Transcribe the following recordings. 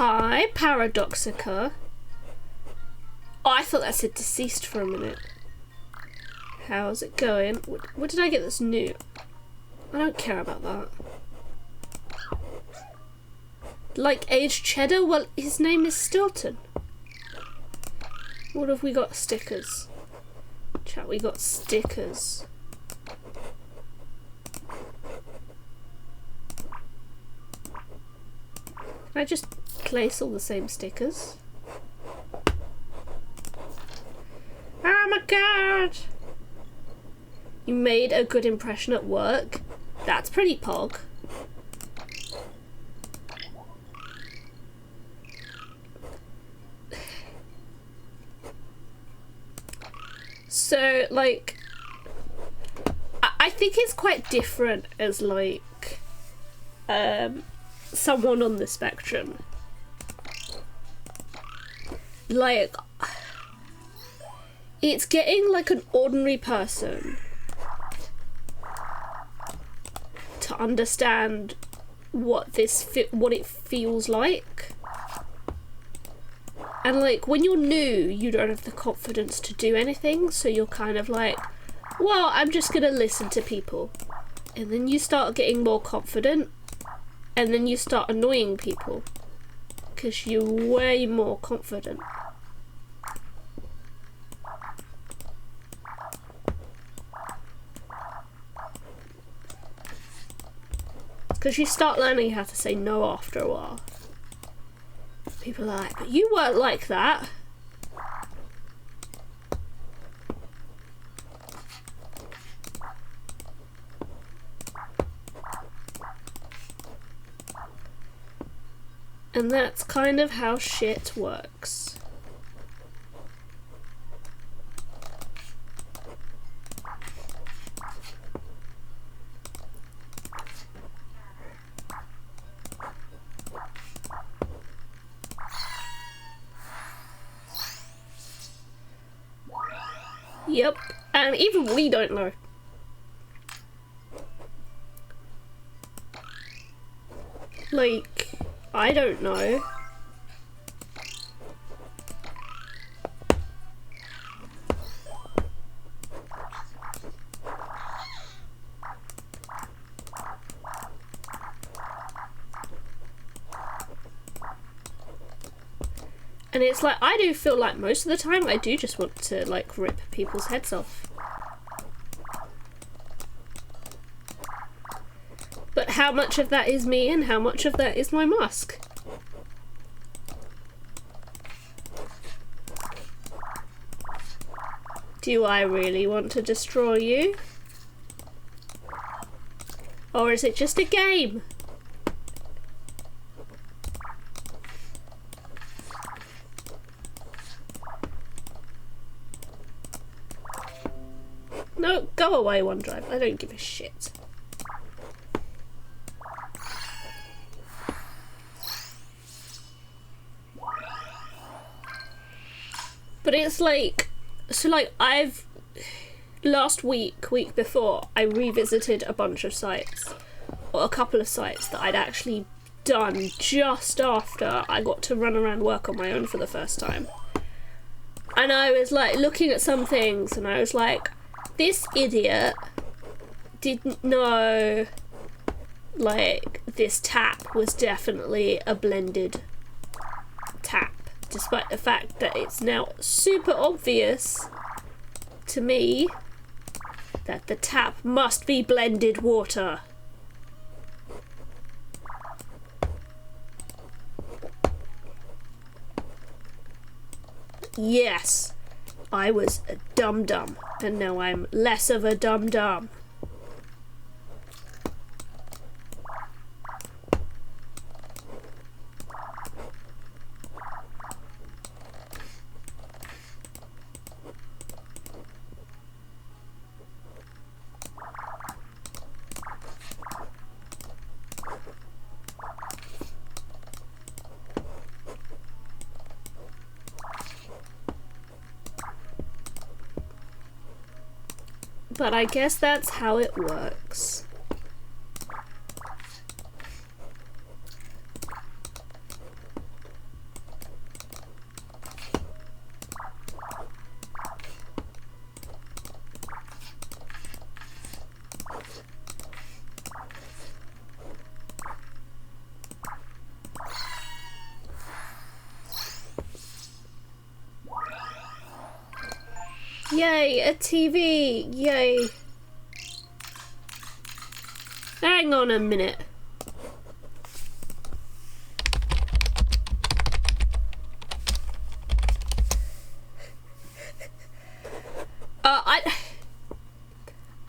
Hi, Paradoxica. Oh, I thought that said deceased for a minute. How's it going? What did I get that's new? I don't care about that. Like aged cheddar? Well, his name is Stilton. What have we got? Stickers. Chat, we got stickers. Can I just place all the same stickers? Oh my god! You made a good impression at work. That's pretty pog. So, like, I think it's quite different as, like, someone on the spectrum. Like, it's getting like an ordinary person to understand what what it feels like. And like when you're new, you don't have the confidence to do anything, so you're kind of like, well, I'm just gonna listen to people. And then you start getting more confident, and then you start annoying people because you're way more confident. Because you start learning how to say no after a while. People are like, but you weren't like that. And that's kind of how shit works. Yep, and even we don't know. Like, I don't know. And it's like, I do feel like most of the time I do just want to like rip people's heads off. But how much of that is me and how much of that is my mask? Do I really want to destroy you? Or is it just a game? No, go away, OneDrive. I don't give a shit. But it's like, so like last week before, I revisited a bunch of sites, or a couple of sites that I'd actually done just after I got to run around work on my own for the first time. And I was like looking at some things and I was like, this idiot didn't know like this tap was definitely a blended tap, despite the fact that it's now super obvious to me that the tap must be blended water. Yes, I was a dum-dum, and now I'm less of a dum-dum. But I guess that's how it works. Yay, a TV! Yay. Hang on a minute. I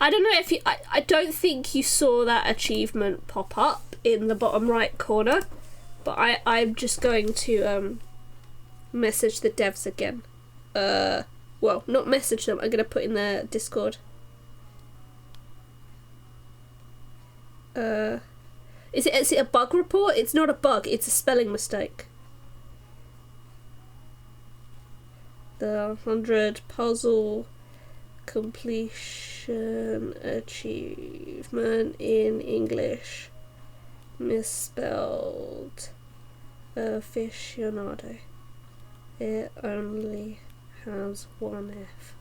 don't know if you... I don't think you saw that achievement pop up in the bottom right corner, but I'm just going to message the devs again. Well, not message them, I'm going to put in their Discord. Is it a bug report? It's not a bug, it's a spelling mistake. The 100 puzzle completion achievement in English misspelled aficionado. It only has one F.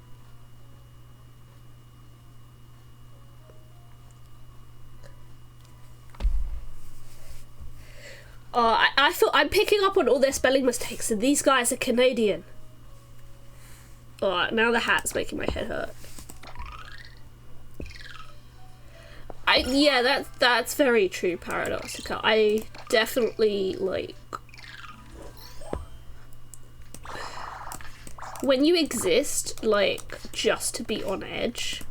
Oh, I feel I'm picking up on all their spelling mistakes, and these guys are Canadian. Oh, now the hat's making my head hurt. Yeah, that's very true, Paradoxica. I definitely, like... When you exist, like, just to be on edge,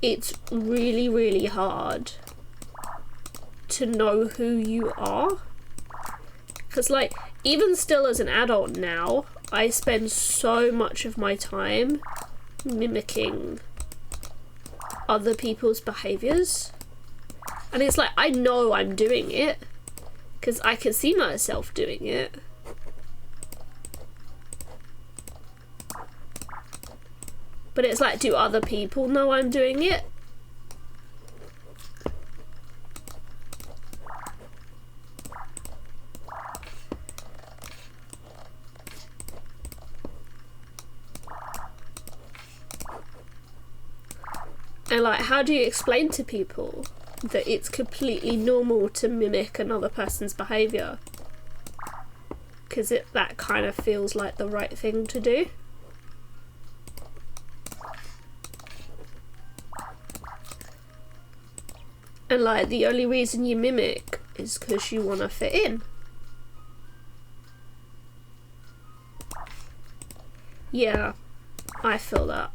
it's really, really hard to know who you are. Because, like, even still as an adult now, I spend so much of my time mimicking other people's behaviours. And it's like, I know I'm doing it, because I can see myself doing it. But it's like, do other people know I'm doing it? And like, how do you explain to people that it's completely normal to mimic another person's behaviour? Because that kind of feels like the right thing to do. And like, the only reason you mimic is because you want to fit in. Yeah, I feel that.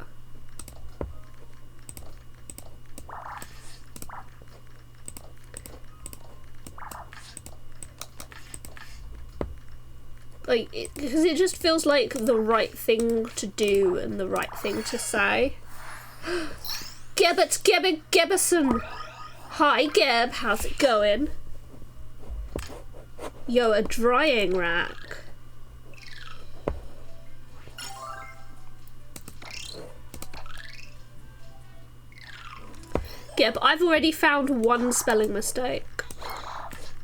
Like, because it just feels like the right thing to do and the right thing to say. Gebberson! Hi Geb, how's it going? Yo, a drying rack. Geb, I've already found one spelling mistake.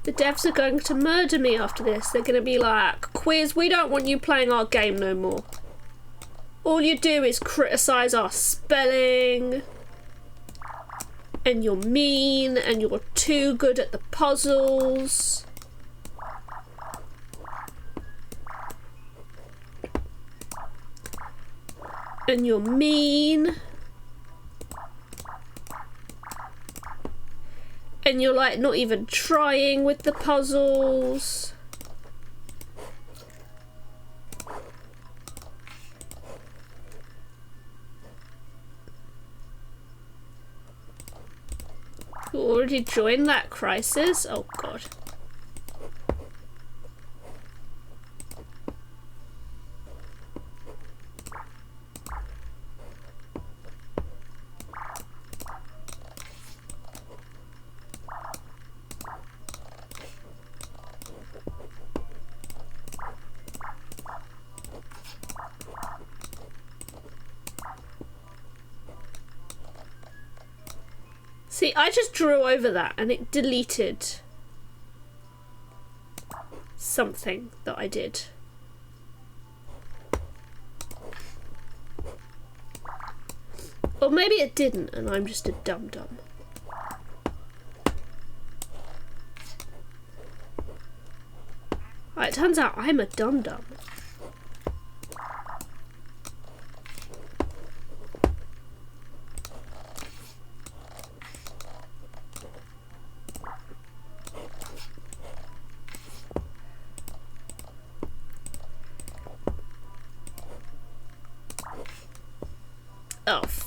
The devs are going to murder me after this. They're going to be like, Quiz, we don't want you playing our game no more. All you do is criticise our spelling. And you're mean, and you're too good at the puzzles. And you're mean. And you're like not even trying with the puzzles. You already joined that crisis? Oh god. See, I just drew over that and it deleted something that I did. Or maybe it didn't and I'm just a dum-dum. Right, it turns out I'm a dum-dum.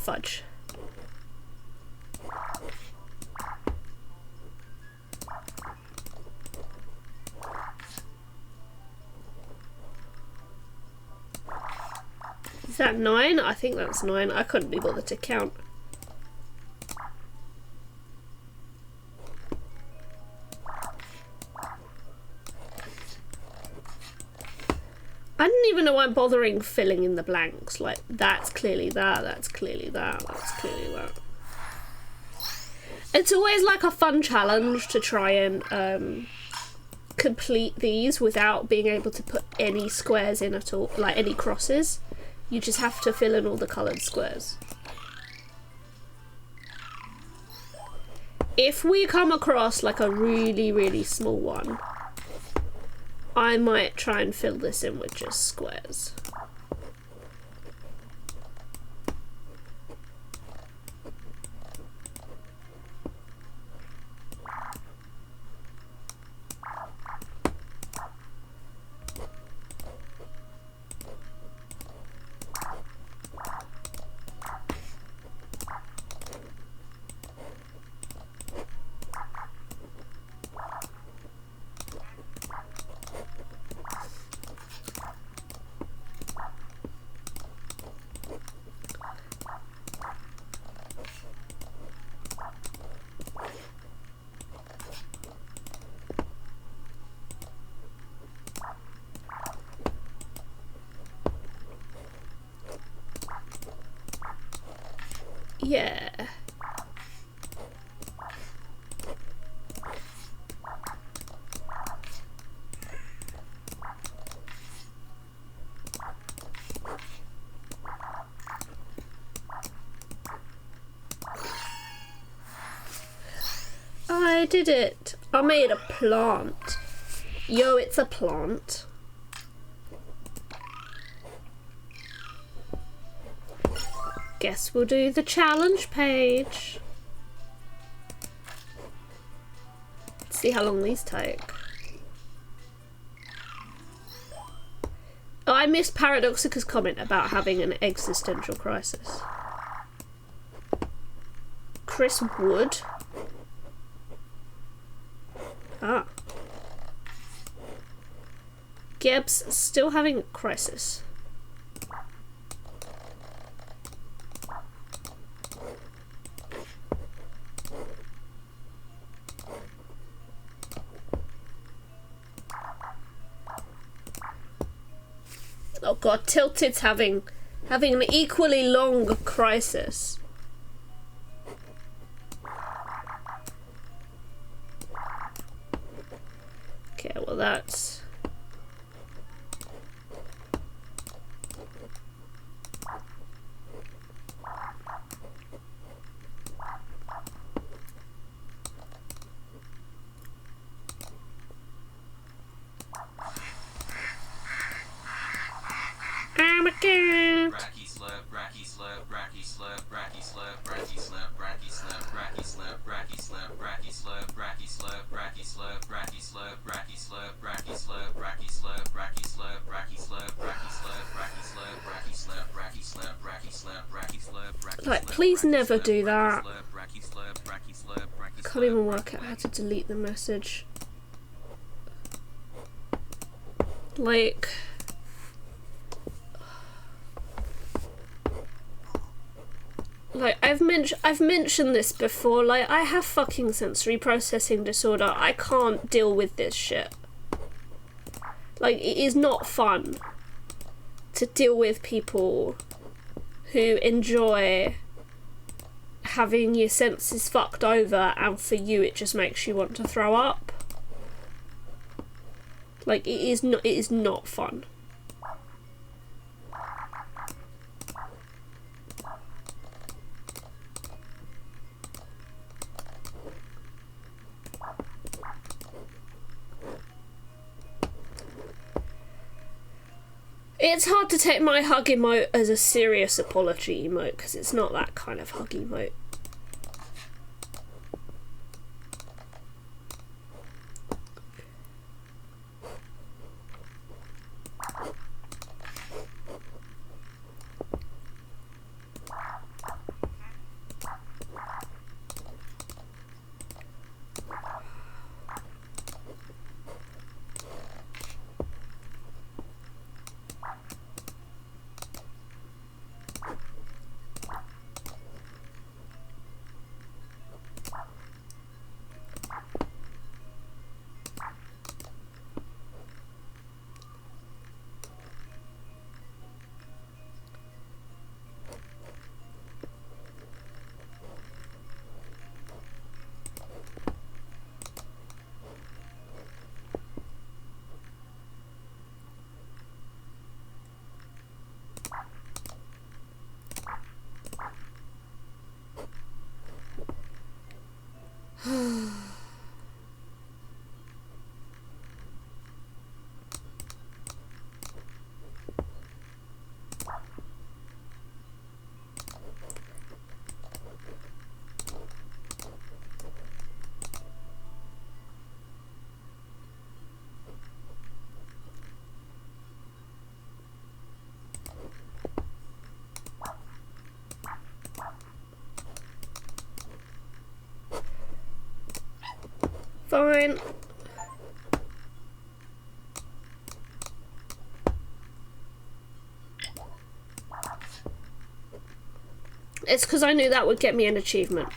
fudge. Is that 9? I think that's 9. I couldn't be bothered to count. I didn't even know I'm bothering filling in the blanks. Like, that's clearly that, that's clearly that, that's clearly that. It's always like a fun challenge to try and complete these without being able to put any squares in at all, like any crosses. You just have to fill in all the coloured squares. If we come across like a really, really small one, I might try and fill this in with just squares. Yeah. I did it. I made a plant. Yo, it's a plant. Guess we'll do the challenge page. Let's see how long these take. Oh, I missed Paradoxica's comment about having an existential crisis. Chris Wood. Ah. Gibbs still having a crisis. Oh god, Tilted's having an equally long crisis. Okay, well that's... Like, please never do that. I can't even work out how to delete the message. Like... Like, I've mentioned this before, like, I have fucking sensory processing disorder. I can't deal with this shit. Like, it is not fun to deal with people who enjoy having your senses fucked over, and for you it just makes you want to throw up. Like, it is not fun. It's hard to take my hug emote as a serious apology emote, because it's not that kind of hug emote. fine. It's because I knew that would get me an achievement.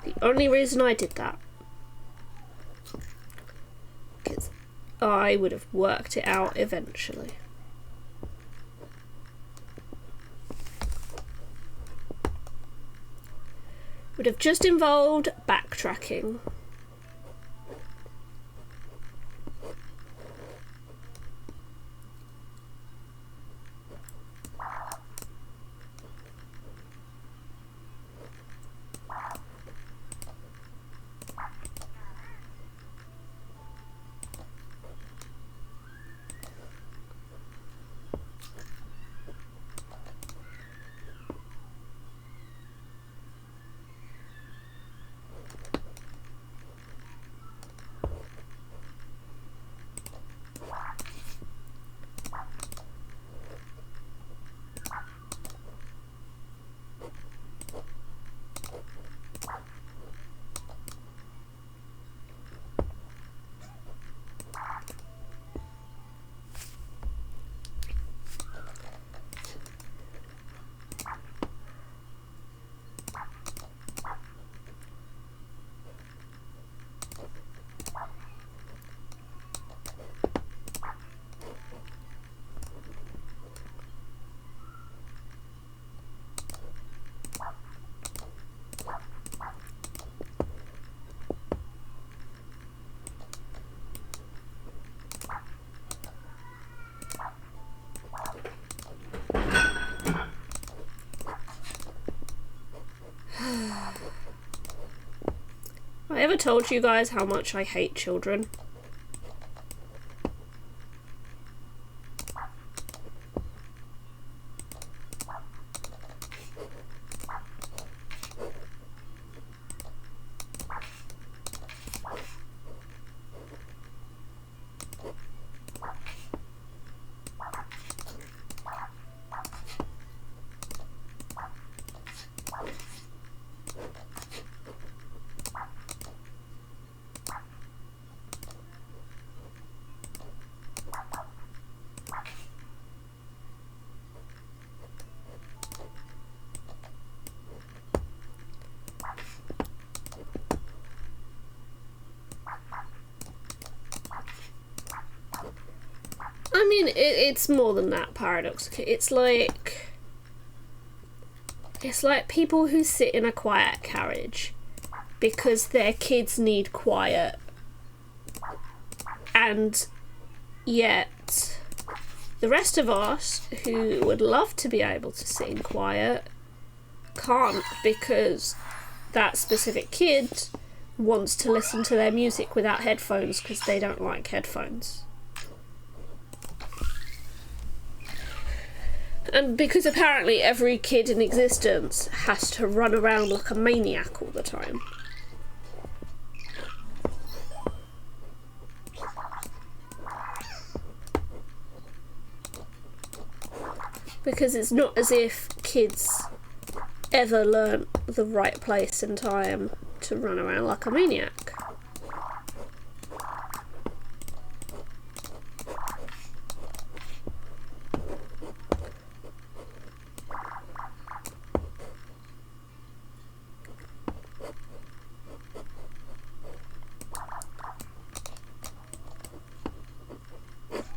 The only reason I did that. Because I would have worked it out eventually. Would have just involved backtracking. I ever told you guys how much I hate children? I mean, it's more than that, Paradox. It's like people who sit in a quiet carriage because their kids need quiet, and yet the rest of us who would love to be able to sit in quiet can't, because that specific kid wants to listen to their music without headphones because they don't like headphones. And because apparently every kid in existence has to run around like a maniac all the time. Because it's not as if kids ever learn the right place and time to run around like a maniac.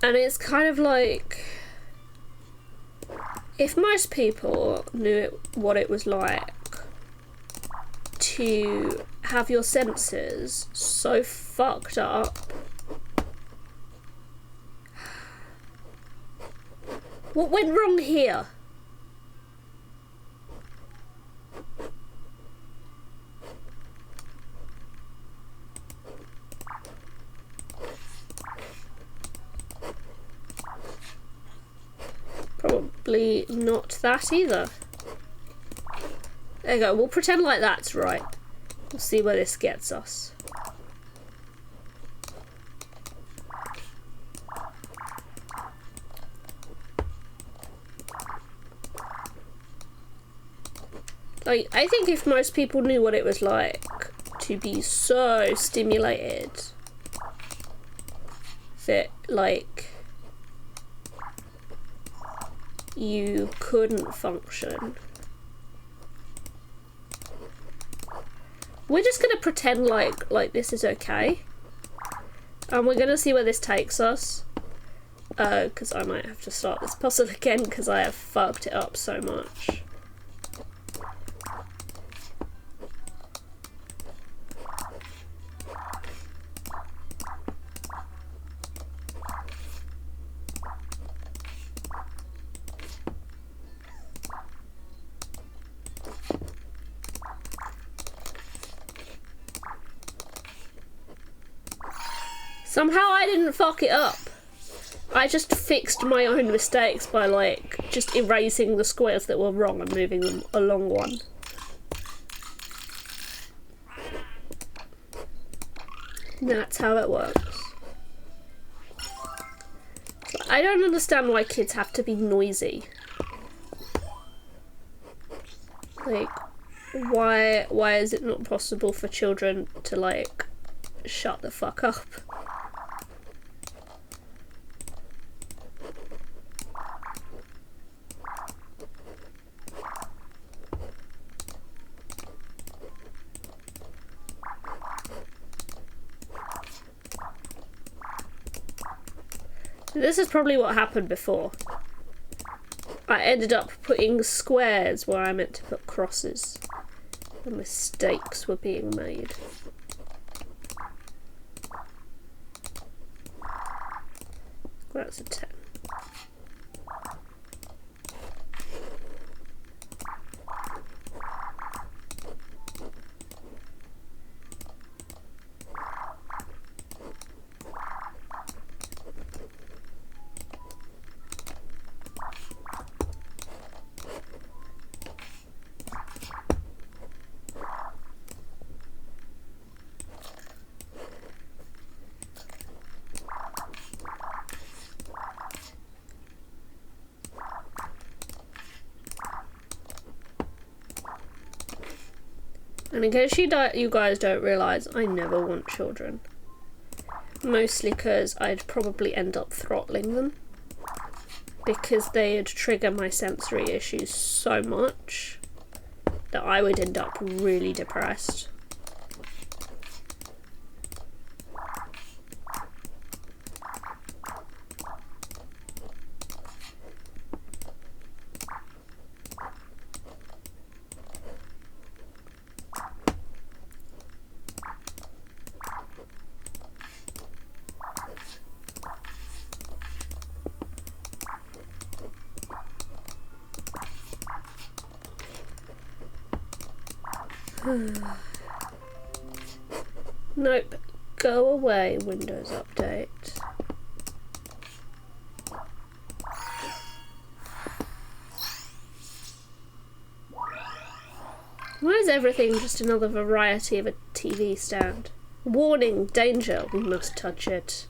And it's kind of like, if most people knew what it was like to have your senses so fucked up, what went wrong here? Probably not that either. There you go, we'll pretend like that's right. We'll see where this gets us. Like, I think if most people knew what it was like to be so stimulated that, like, you couldn't function. We're just gonna pretend like this is okay, and we're gonna see where this takes us. Because I might have to start this puzzle again because I have fucked it up so much. Somehow I didn't fuck it up. I just fixed my own mistakes by, like, just erasing the squares that were wrong and moving them along one. That's how it works. I don't understand why kids have to be noisy. Like, why is it not possible for children to, like, shut the fuck up? This is probably what happened before. I ended up putting squares where I meant to put crosses. The mistakes were being made. That's a 10. And in case you guys don't realise, I never want children. Mostly because I'd probably end up throttling them. Because they'd trigger my sensory issues so much that I would end up really depressed. Nope. Go away, Windows Update. Why is everything just another variety of a TV stand? Warning, danger, we must touch it.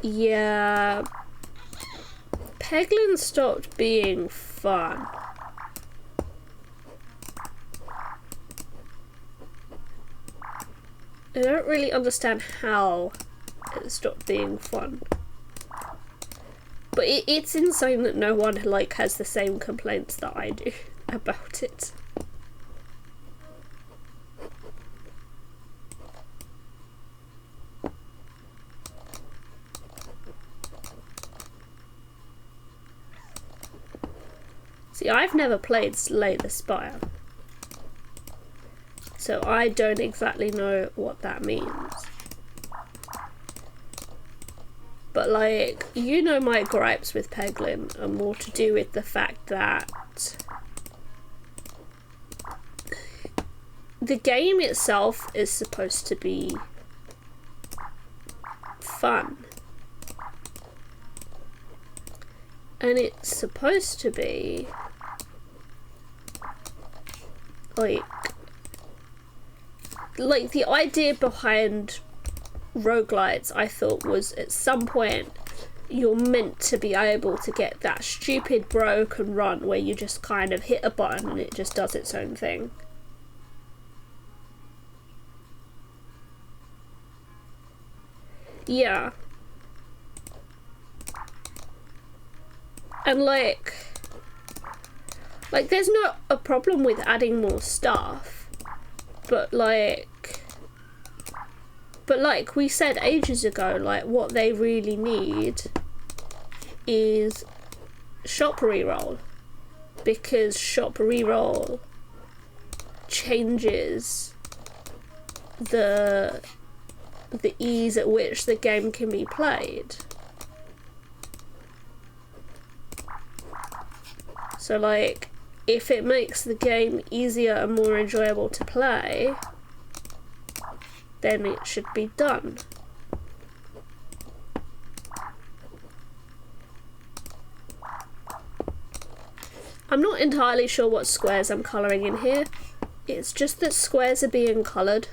Yeah. Puzzlin stopped being fun. I don't really understand how it stopped being fun. But it's insane that no one, like, has the same complaints that I do about it. See, I've never played Slay the Spire, so I don't exactly know what that means. But, like, you know, my gripes with Puzzlin are more to do with the fact that the game itself is supposed to be fun. And it's supposed to be like the idea behind roguelites, I thought, was at some point you're meant to be able to get that stupid broken run where you just kind of hit a button and it just does its own thing. Yeah. And like there's not a problem with adding more stuff, but like we said ages ago, like what they really need is shop reroll, because shop reroll changes the ease at which the game can be played. So like, if it makes the game easier and more enjoyable to play, then it should be done. I'm not entirely sure what squares I'm colouring in here. It's just that squares are being coloured,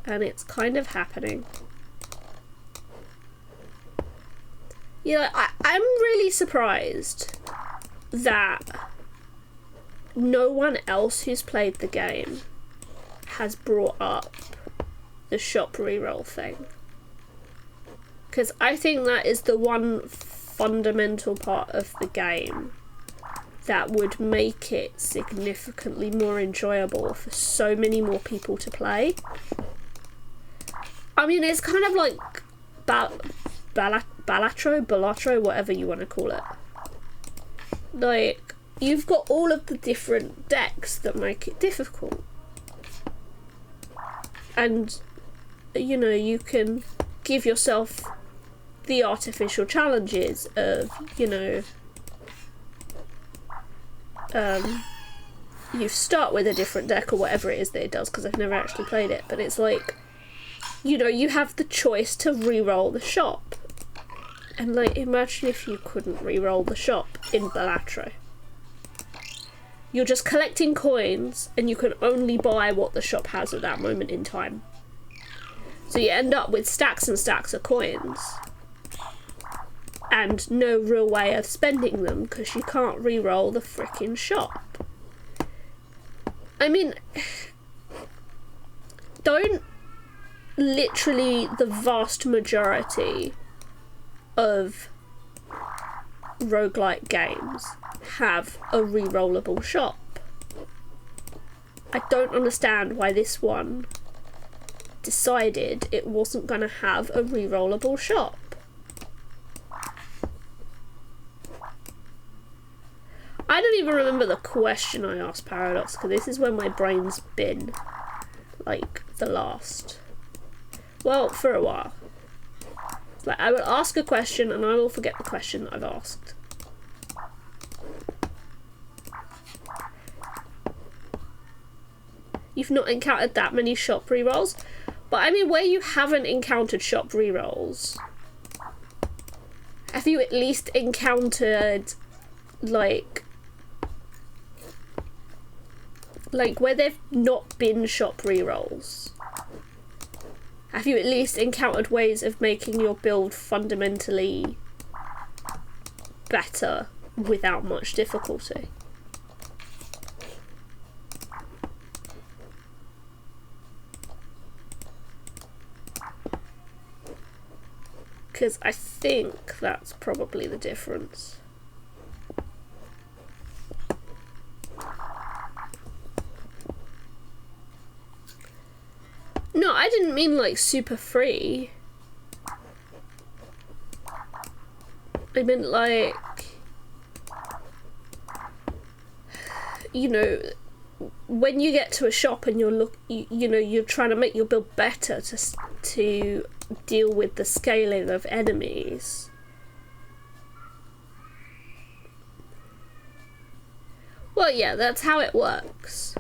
and it's kind of happening. Yeah, I'm really surprised that no one else who's played the game has brought up the shop reroll thing, because I think that is the one fundamental part of the game that would make it significantly more enjoyable for so many more people to play. I mean, it's kind of like Balatro, whatever you want to call it. Like, you've got all of the different decks that make it difficult. And, you know, you can give yourself the artificial challenges of, you know, you start with a different deck or whatever it is that it does, because I've never actually played it, but it's like, you know, you have the choice to re-roll the shop. And like, imagine if you couldn't re-roll the shop in Balatro. You're just collecting coins and you can only buy what the shop has at that moment in time. So you end up with stacks and stacks of coins and no real way of spending them because you can't re-roll the frickin' shop. I mean, don't literally the vast majority of roguelike games have a re-rollable shop? I don't understand why this one decided it wasn't going to have a re-rollable shop. I don't even remember the question I asked Paradox, because this is when my brain's been like the last, well, for a while. Like, I will ask a question and I will forget the question that I've asked. You've not encountered that many shop rerolls? But I mean, where you haven't encountered shop rerolls, have you at least encountered, like where there've not been shop rerolls? Have you at least encountered ways of making your build fundamentally better without much difficulty? Because I think that's probably the difference. No, I didn't mean like super free. I meant like, you know, when you get to a shop and you're you're trying to make your build better to deal with the scaling of enemies. Well, yeah, that's how it works.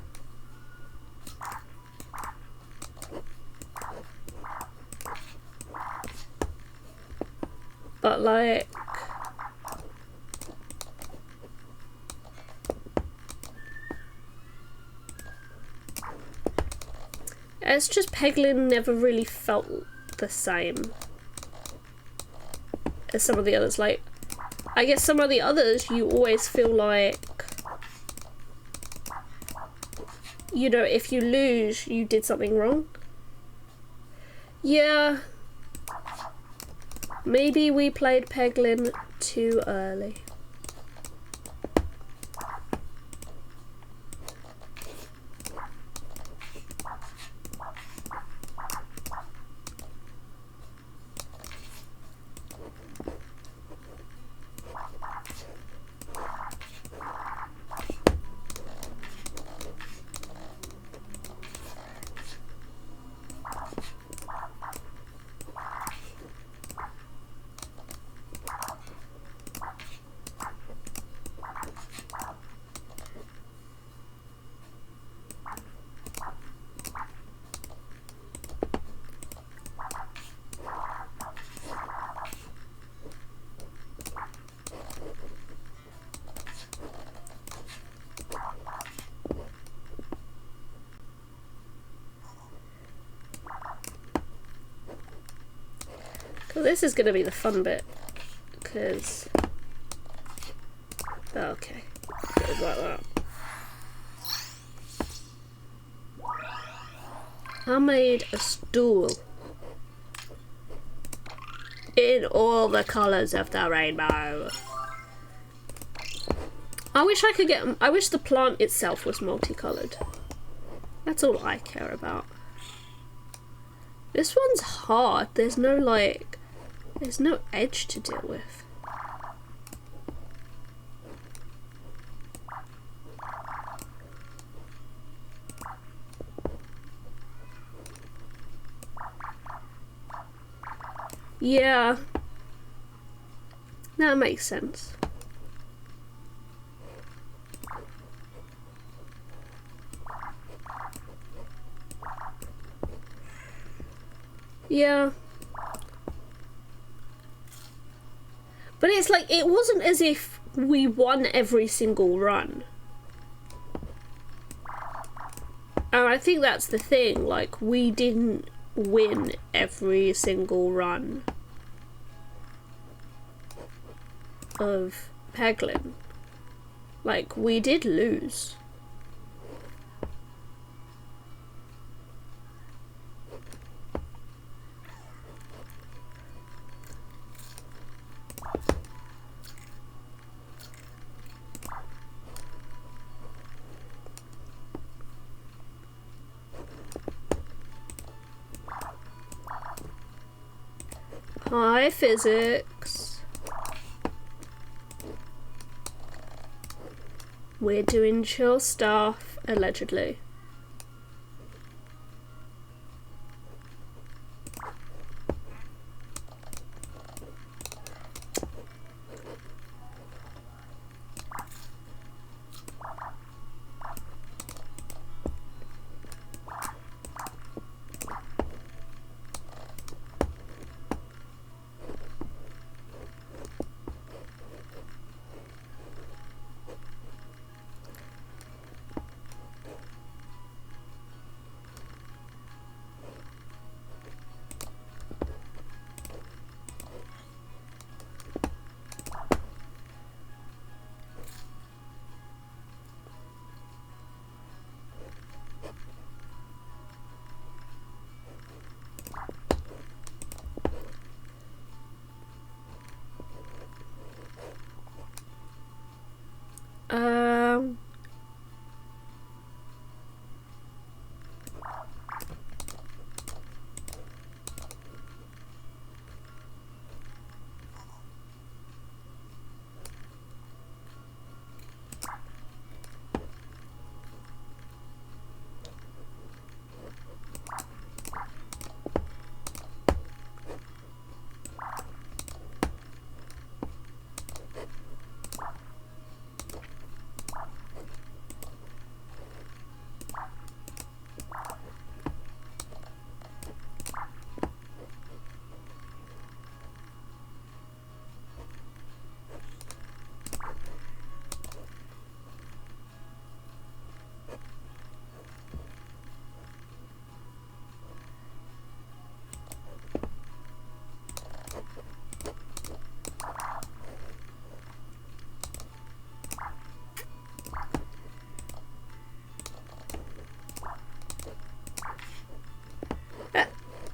But like, it's just Peglin never really felt the same. as some of the others. Like, I guess some of the others you always feel like, you know, if you lose, you did something wrong. Yeah. Maybe we played Puzzlin too early. Well, this is going to be the fun bit, because... Okay, goes like that. I made a stool in all the colours of the rainbow. I wish I could get... I wish the plant itself was multicoloured. That's all I care about. This one's hard. There's no, like... There's no edge to deal with. Yeah. That makes sense. Yeah. But it's like, it wasn't as if we won every single run. And I think that's the thing, like, we didn't win every single run of Puzzlin. Like, we did lose. Hi, physics. We're doing chill stuff, allegedly.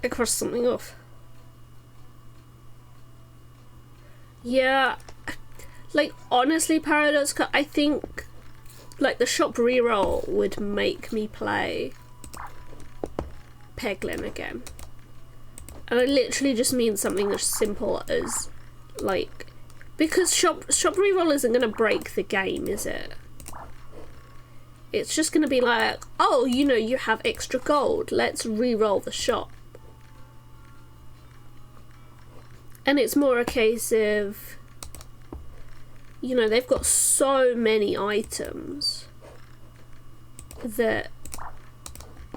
I crossed something off. Yeah, like, honestly, Paradox, I think, like, the shop reroll would make me play Puzzlin again. And I literally just mean something as simple as, like, because shop reroll isn't going to break the game, is it? It's just going to be like, oh, you know, you have extra gold, let's reroll the shop. And it's more a case of, you know, they've got so many items that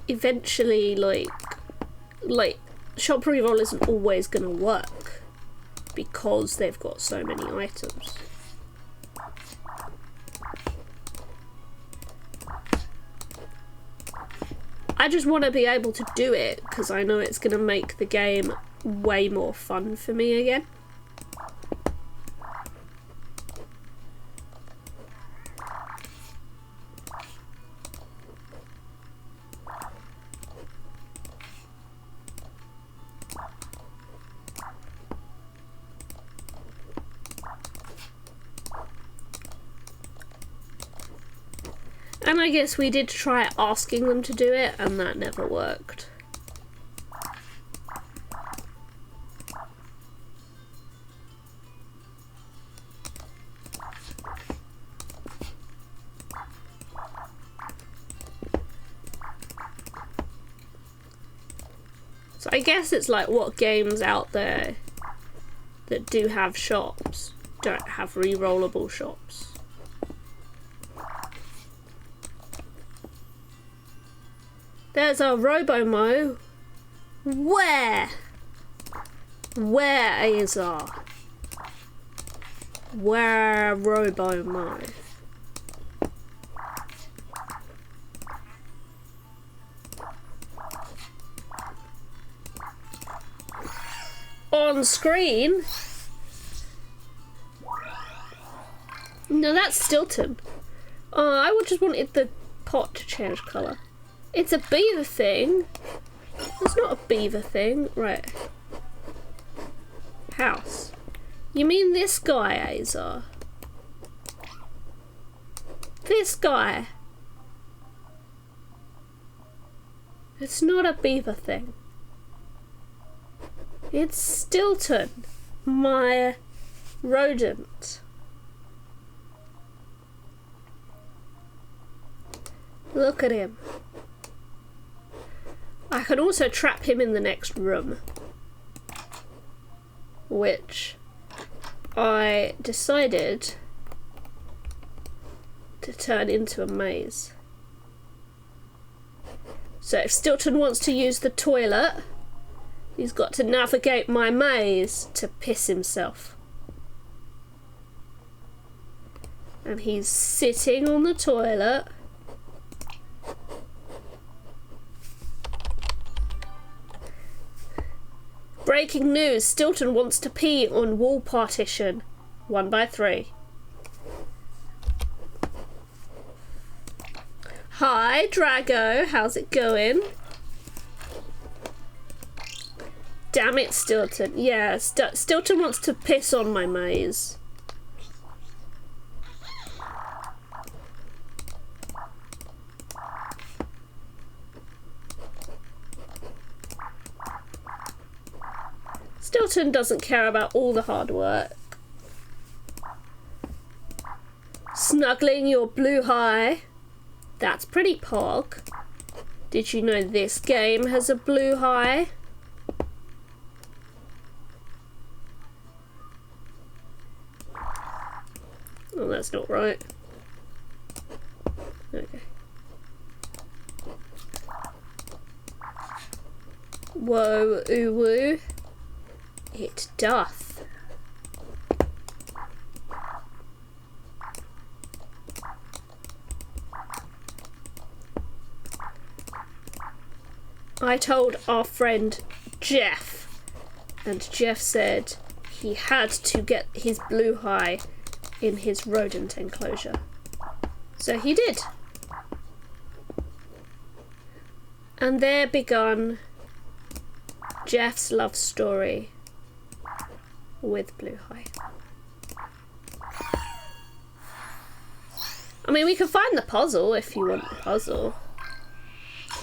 eventually, like shop reroll isn't always gonna work because they've got so many items. I just want to be able to do it because I know it's gonna make the game way more fun for me again. And I guess we did try asking them to do it, and that never worked. So I guess it's like, what games out there that do have shops don't have re-rollable shops? There's a Robo-Mo. Where? Where, Azar? Where, Robo-Mo? On screen? No, that's Stilton. I would just wanted the pot to change colour. It's a beaver thing. It's not a beaver thing. Right. House. You mean this guy, Azar? This guy. It's not a beaver thing. It's Stilton, my rodent. Look at him. I can also trap him in the next room, which I decided to turn into a maze. So if Stilton wants to use the toilet, he's got to navigate my maze to piss himself. And he's sitting on the toilet. Breaking news, Stilton wants to pee on wall partition. 1 by 3. Hi, Drago. How's it going? Damn it, Stilton. Yeah, Stilton wants to piss on my maze. Stilton doesn't care about all the hard work. Snuggling your blue high. That's pretty pog. Did you know this game has a blue high? Oh, that's not right. Okay. Whoa, ooh woo. It doth. I told our friend Jeff, and Jeff said he had to get his blue high in his rodent enclosure. So he did. And there begun Jeff's love story with Blue High. I mean, we can find the puzzle if you want the puzzle.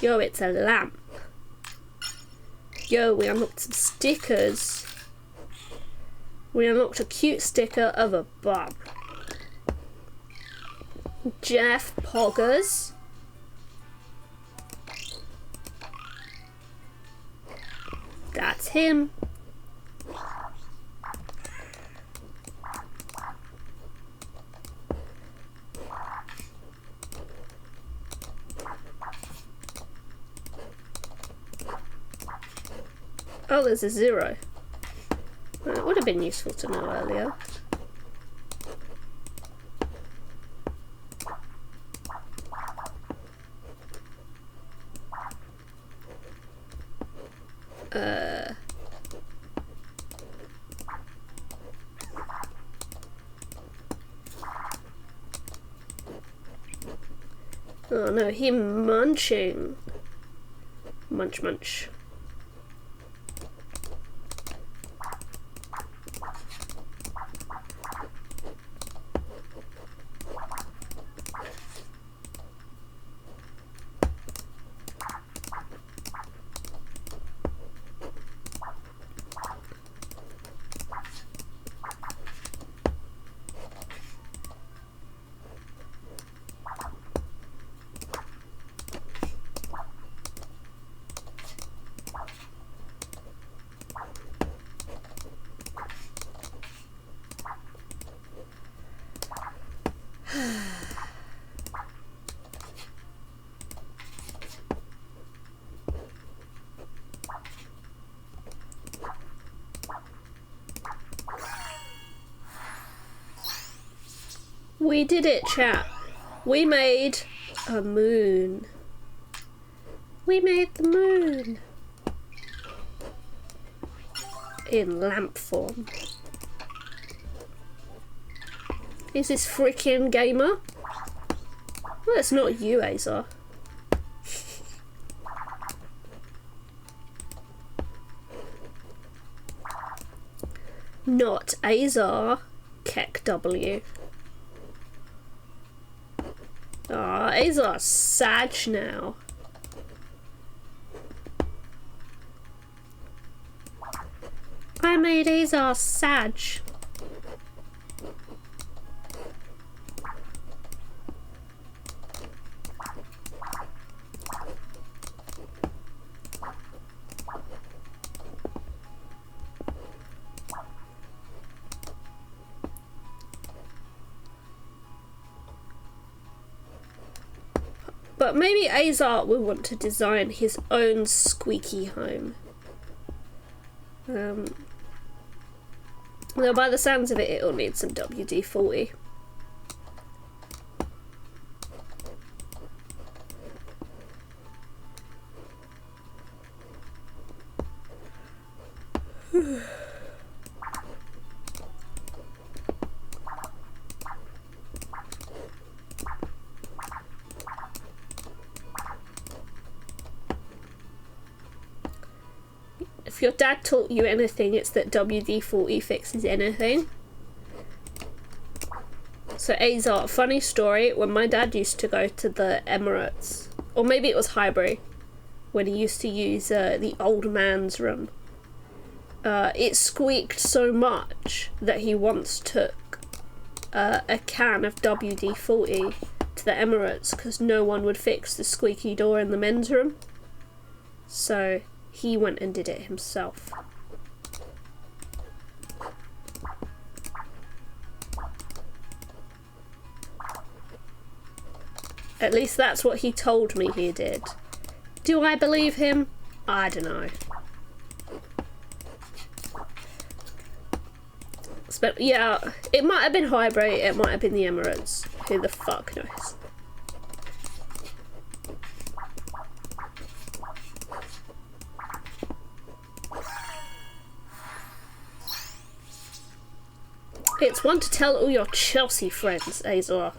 Yo, it's a lamp. Yo, we unlocked some stickers. We unlocked a cute sticker of a bum. Jeff Poggers. That's him. Oh, there's a 0. That would have been useful to know earlier. Oh no, him munching. Munch, munch. We did it, chat. We made a moon. We made the moon. In lamp form. Is this freaking gamer? Well, it's not you, Azar. Not Azar. Keck W. Ah, Azar's sad now. I made Azar sad. But maybe Azar will want to design his own squeaky home. Though by the sounds of it, it'll need some WD-40. If your dad taught you anything, it's that WD-40 fixes anything. So Azar, funny story, when my dad used to go to the Emirates, or maybe it was Highbury, when he used to use the old man's room, it squeaked so much that he once took a can of WD-40 to the Emirates because no one would fix the squeaky door in the men's room. So he went and did it himself. At least that's what he told me he did. Do I believe him? I don't know. But yeah, it might have been Highbury, it might have been the Emirates. Who the fuck knows? It's one to tell all your Chelsea friends, Azor.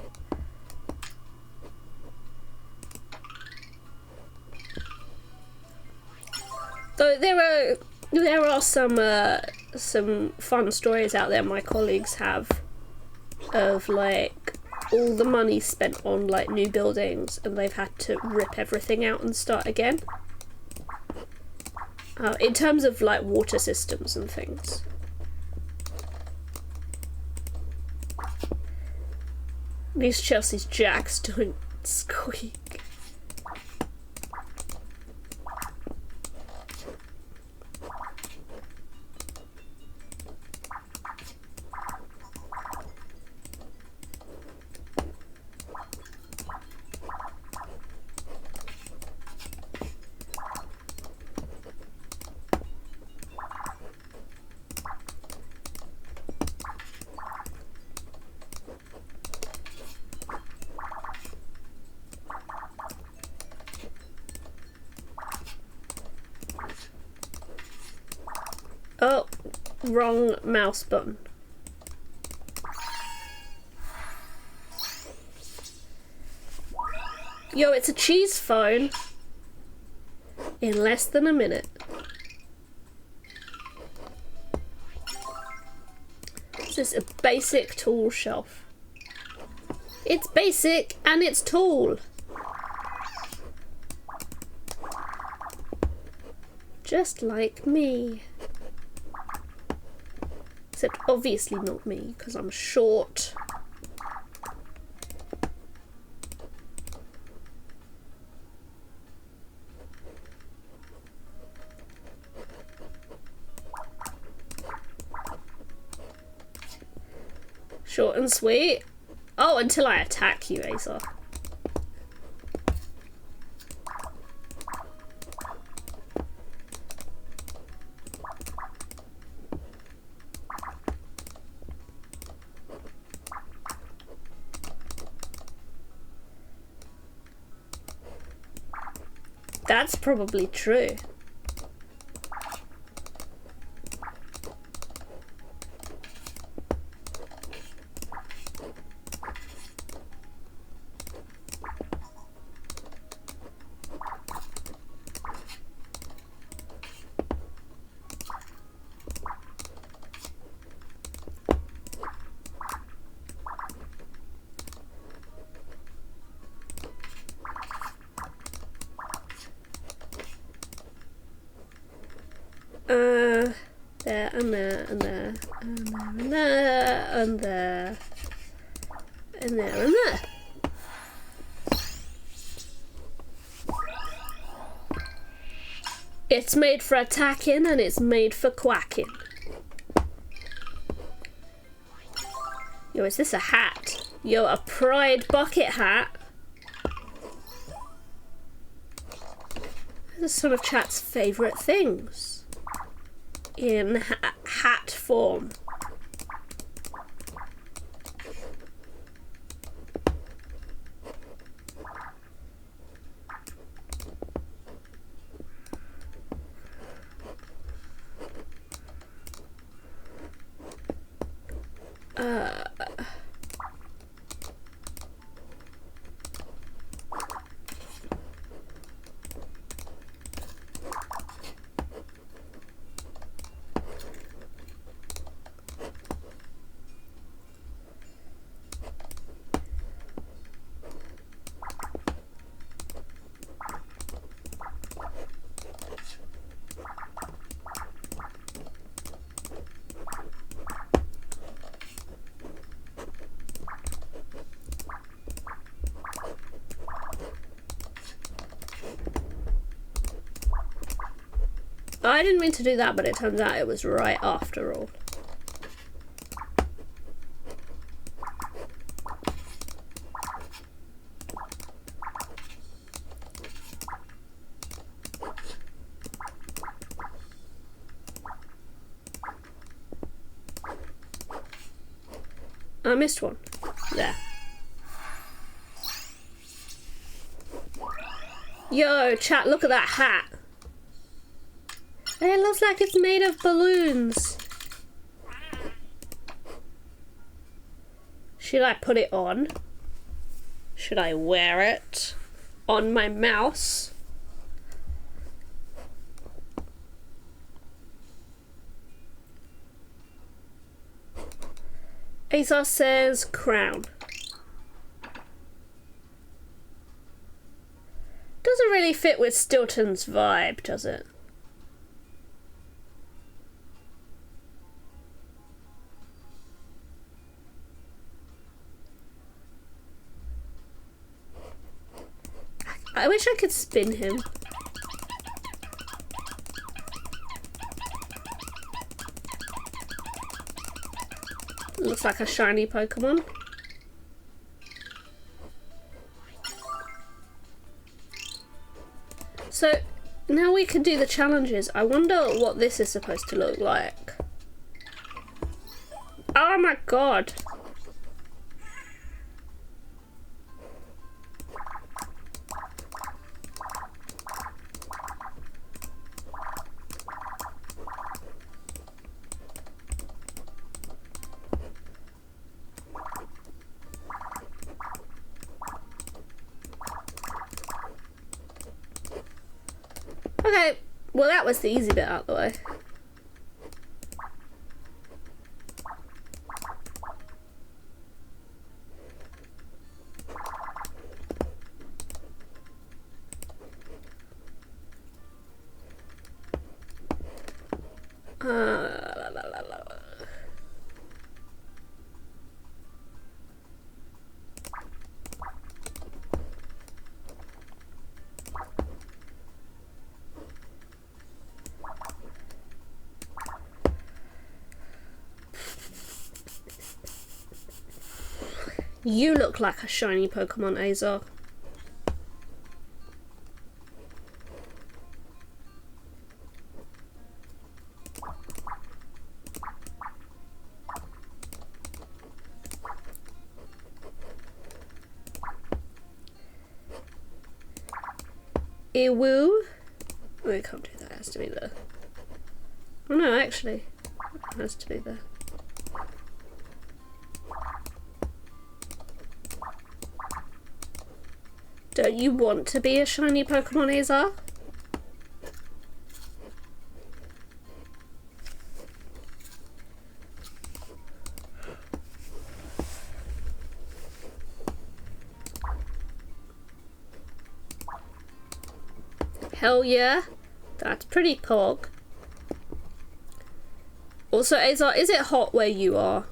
Though there are There are some fun stories out there my colleagues have of like all the money spent on like new buildings and they've had to rip everything out and start again. In terms of like water systems and things. These Chelsea's jacks don't squeak. Oh, wrong mouse button. Yo, it's a cheese phone. In less than a minute. This is a basic tool shelf. It's basic and it's tall. Just like me. Except obviously not me, because I'm short. Short and sweet. Oh, until I attack you, Asa. That's probably true. There and there and there and there and there and there and there and there. It's made for attacking and it's made for quacking. Yo, is this a hat? Yo, a Pride bucket hat? This is some of chat's favourite things. In hat form. I didn't mean to do that, but it turns out it was right after all. I missed one. There. Yo, chat, look at that hat. It looks like it's made of balloons. Should I put it on? Should I wear it on my mouse? Azar says crown. Doesn't really fit with Stilton's vibe, does it? I wish I could spin him. Looks like a shiny Pokemon. So now we can do the challenges. I wonder what this is supposed to look like. Oh my god. Okay, well that was the easy bit out of the way. You look like a shiny Pokemon, Azar. Ewu? Oh, I can't do that, it has to be there. Oh no, actually, it has to be there. Don't you want to be a shiny Pokemon, Azar? Hell yeah, that's pretty pog. Also, Azar, is it hot where you are?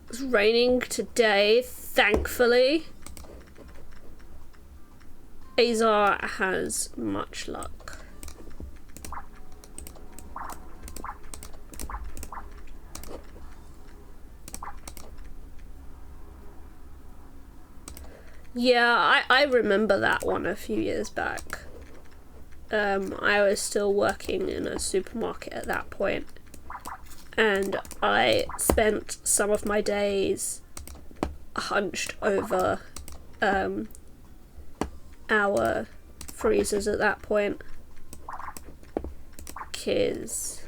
It's raining today, thankfully. Azar has much luck. Yeah, I remember that one a few years back. I was still working in a supermarket at that point, and I spent some of my days hunched over our freezers at that point, cause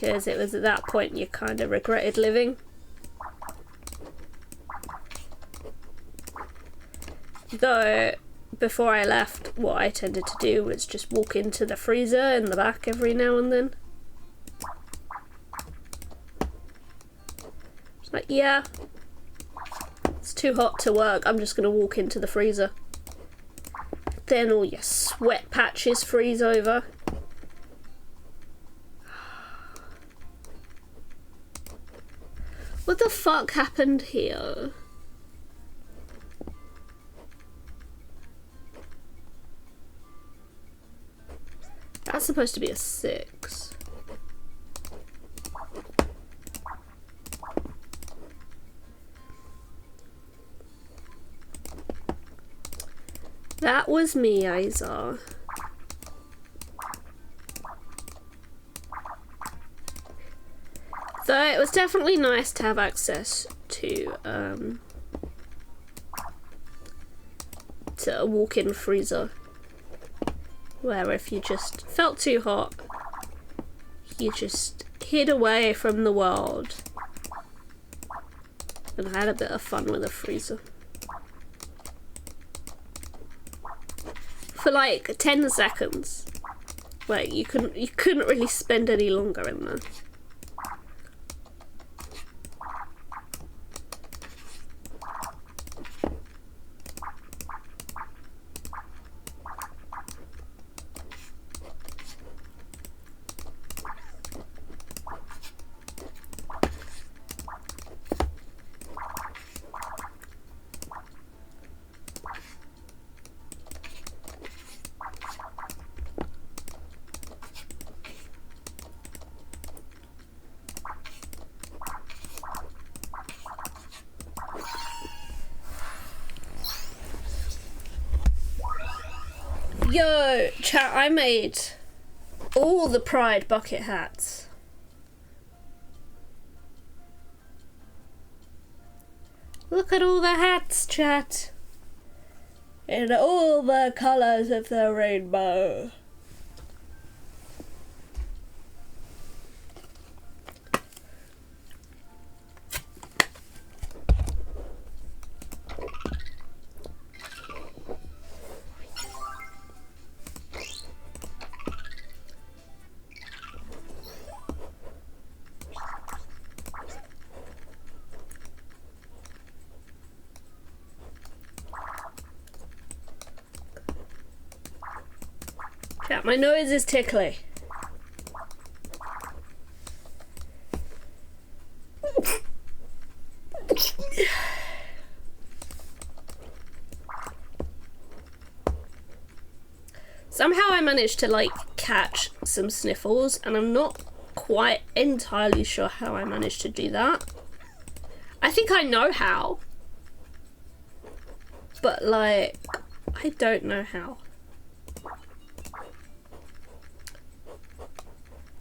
it was at that point you kind of regretted living. Though before I left, what I tended to do was just walk into the freezer in the back every now and then. It's like, yeah, it's too hot to work, I'm just gonna walk into the freezer. Then all your sweat patches freeze over. What the fuck happened here? That's supposed to be a 6. That was me, Azar. Though it was definitely nice to have access to a walk-in freezer, where if you just felt too hot, you just hid away from the world and had a bit of fun with a freezer. For like 10 seconds. Like you couldn't really spend any longer in there. Yo, chat, I made all the Pride bucket hats. Look at all the hats, chat. In all the colours of the rainbow. Chat, my nose is tickly. Somehow I managed to like catch some sniffles, and I'm not quite entirely sure how I managed to do that. I think I know how, but like I don't know how.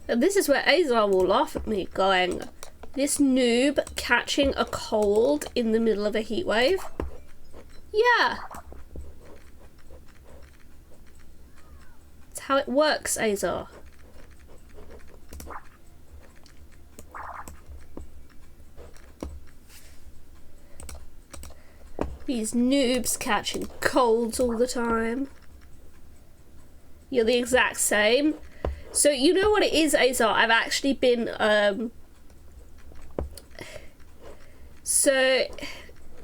And this is where Azar will laugh at me, going, "This noob catching a cold in the middle of a heat wave?" Yeah. That's how it works, Azar. These noobs catching colds all the time. You're the exact same. So you know what it is, Azar? I've actually been so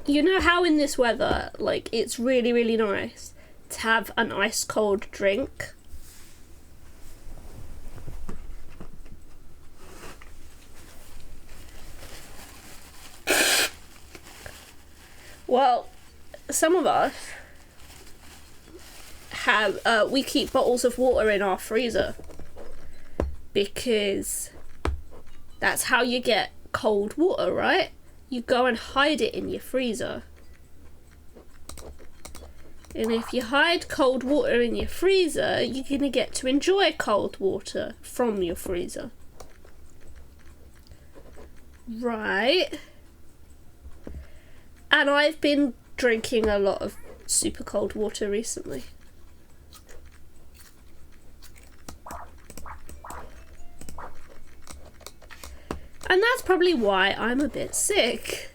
you know how in this weather, like, it's really, really nice to have an ice cold drink? Well, some of us have we keep bottles of water in our freezer because that's how you get cold water, right? You go and hide it in your freezer. And if you hide cold water in your freezer, you're gonna get to enjoy cold water from your freezer. Right? And I've been drinking a lot of super cold water recently. And that's probably why I'm a bit sick.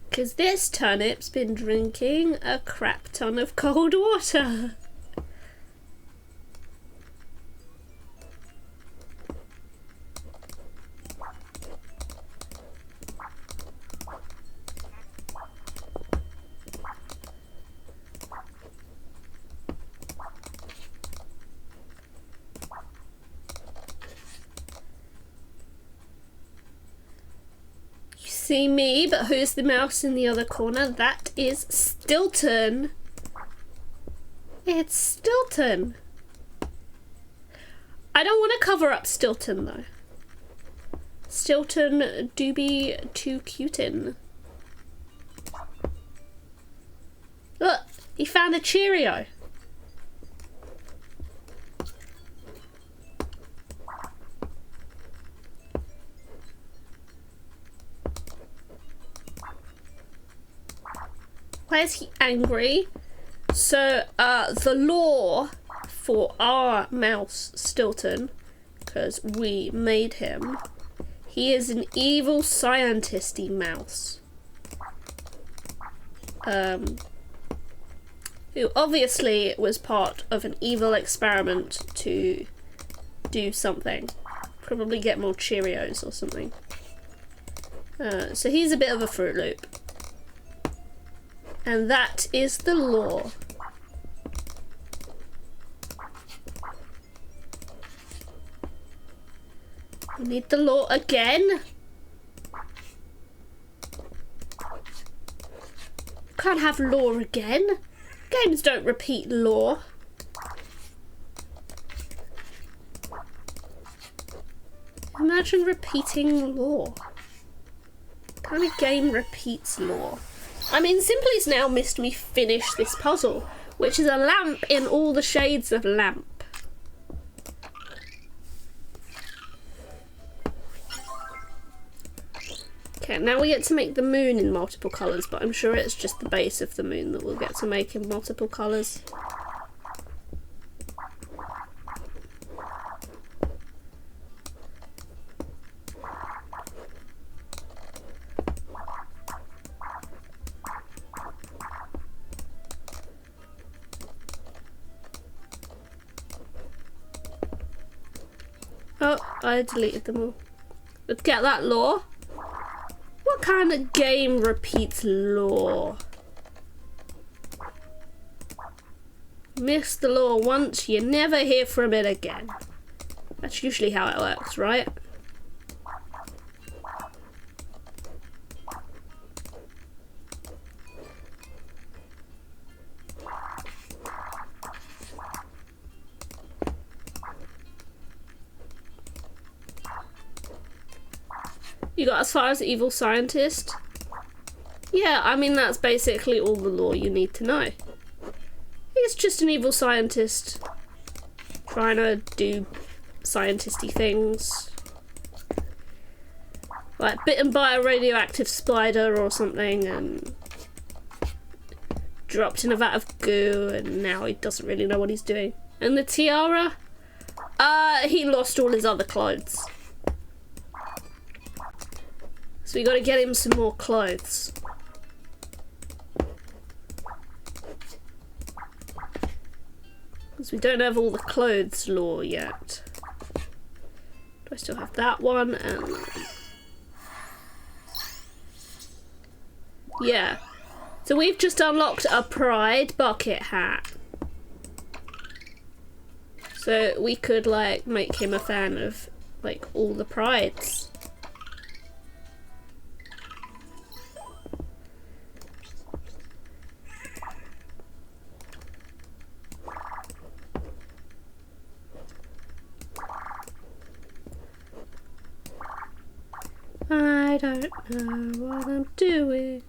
Because this turnip's been drinking a crap ton of cold water. See me, but who's the mouse in the other corner? That is Stilton. It's Stilton. I don't want to cover up Stilton though. Stilton do be too cutin'. Look, he found a Cheerio. Why is he angry? So, the law for our mouse Stilton, because we made him. He is an evil scientisty mouse. Who obviously was part of an evil experiment to do something. Probably get more Cheerios or something. So he's a bit of a Fruit Loop. And that is the law. We need the law again? Can't have law again. Games don't repeat law. Imagine repeating law. What kind of game repeats law? I mean, Simply's now missed me finish this puzzle, which is a lamp in all the shades of lamp. Okay, now we get to make the moon in multiple colours, but I'm sure it's just the base of the moon that we'll get to make in multiple colours. Oh, I deleted them all. Let's get that law. What kind of game repeats law? Miss the law once, you never hear from it again. That's usually how it works, right? You got as far as evil scientist? Yeah, I mean that's basically all the lore you need to know. He's just an evil scientist trying to do scientisty things. Like bitten by a radioactive spider or something and dropped in a vat of goo and now he doesn't really know what he's doing. And the tiara? He lost all his other clothes. So we gotta get him some more clothes. Because we don't have all the clothes lore yet. Do I still have that one? And yeah. So we've just unlocked a Pride bucket hat. So we could like make him a fan of like all the Prides. I don't know what I'm doing.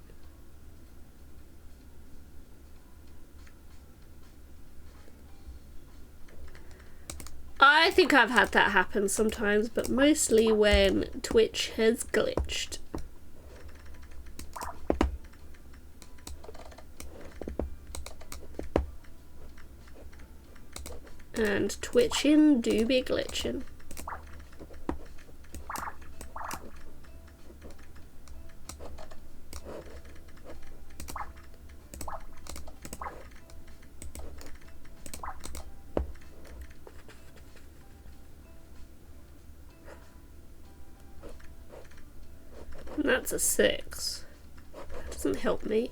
I think I've had that happen sometimes, but mostly when Twitch has glitched. And twitching do be glitching. And that's a 6. That doesn't help me.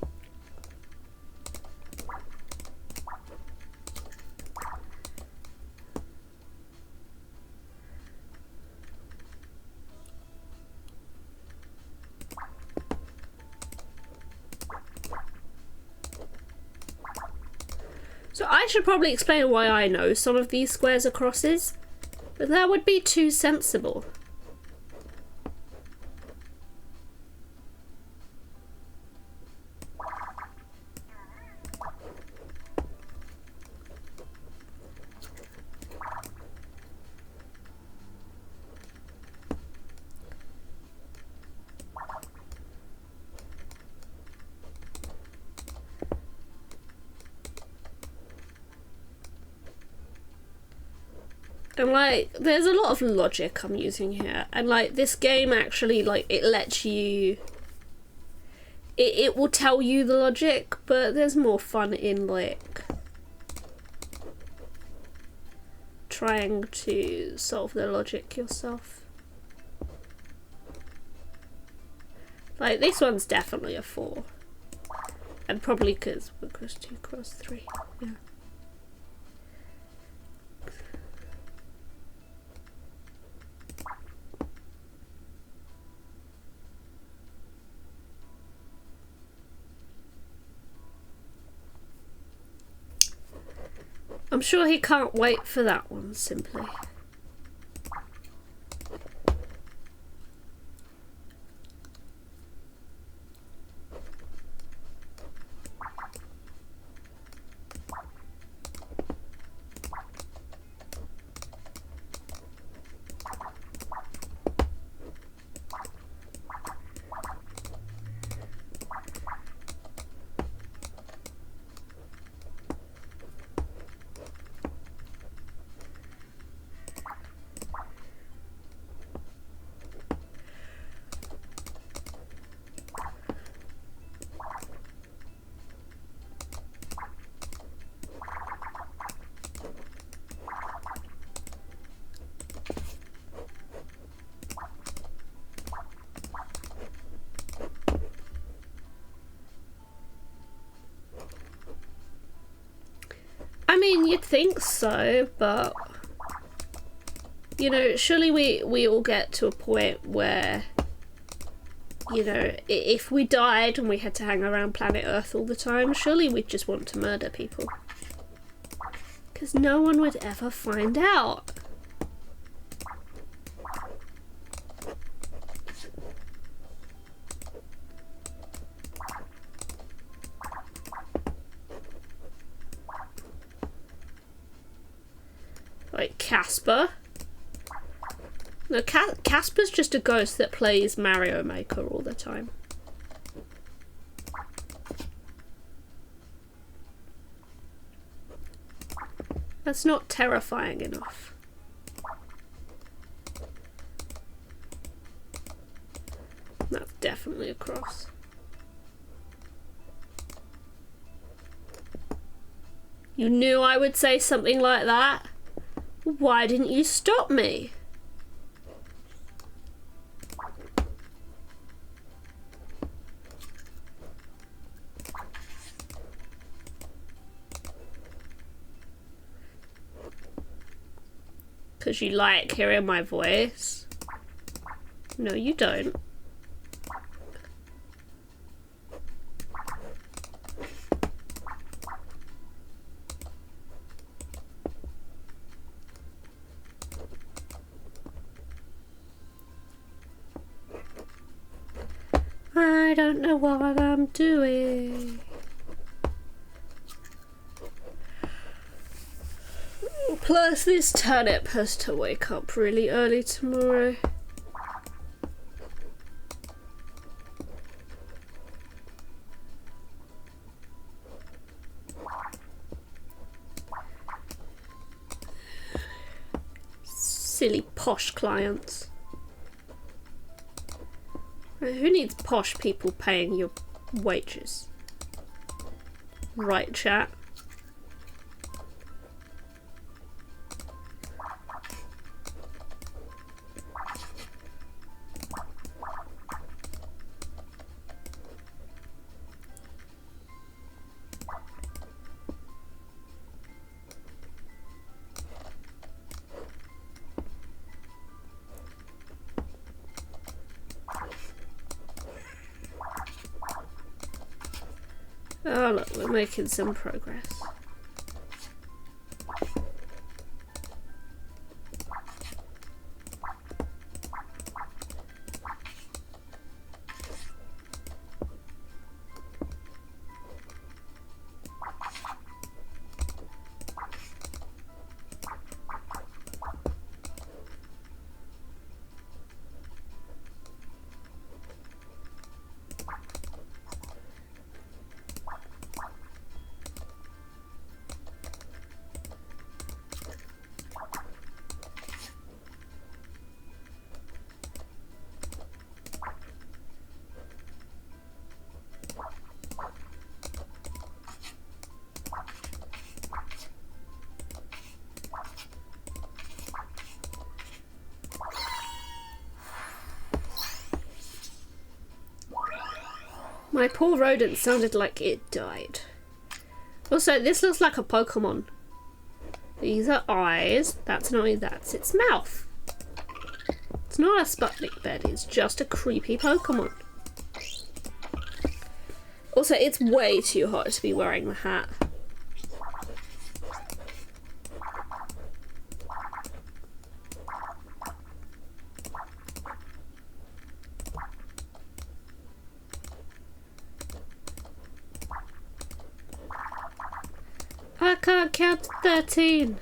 So I should probably explain why I know some of these squares are crosses, but that would be too sensible. And like, there's a lot of logic I'm using here, and like this game actually, like, it lets you, it will tell you the logic, but there's more fun in like trying to solve the logic yourself. Like, this one's definitely a 4, and probably because we're cross 2 cross 3. Yeah. I'm sure he can't wait for that one, simply. I mean, you'd think so, but you know, surely we all get to a point where, you know, if we died and we had to hang around planet Earth all the time, surely we'd just want to murder people. Because no one would ever find out. Like Casper. No, Casper's just a ghost that plays Mario Maker all the time. That's not terrifying enough. That's definitely a cross. You knew I would say something like that? Why didn't you stop me? Because you like hearing my voice? No, you don't. I don't know what I'm doing. Plus, this turnip has to wake up really early tomorrow. Silly posh clients. Who needs posh people paying your wages? Right, chat? Oh look, we're making some progress. My poor rodent sounded like it died. Also, this looks like a Pokemon. These are eyes. That's an eye. That's its mouth. It's not a Sputnik bed. It's just a creepy Pokemon. Also, it's way too hot to be wearing the hat. I can't count to 13.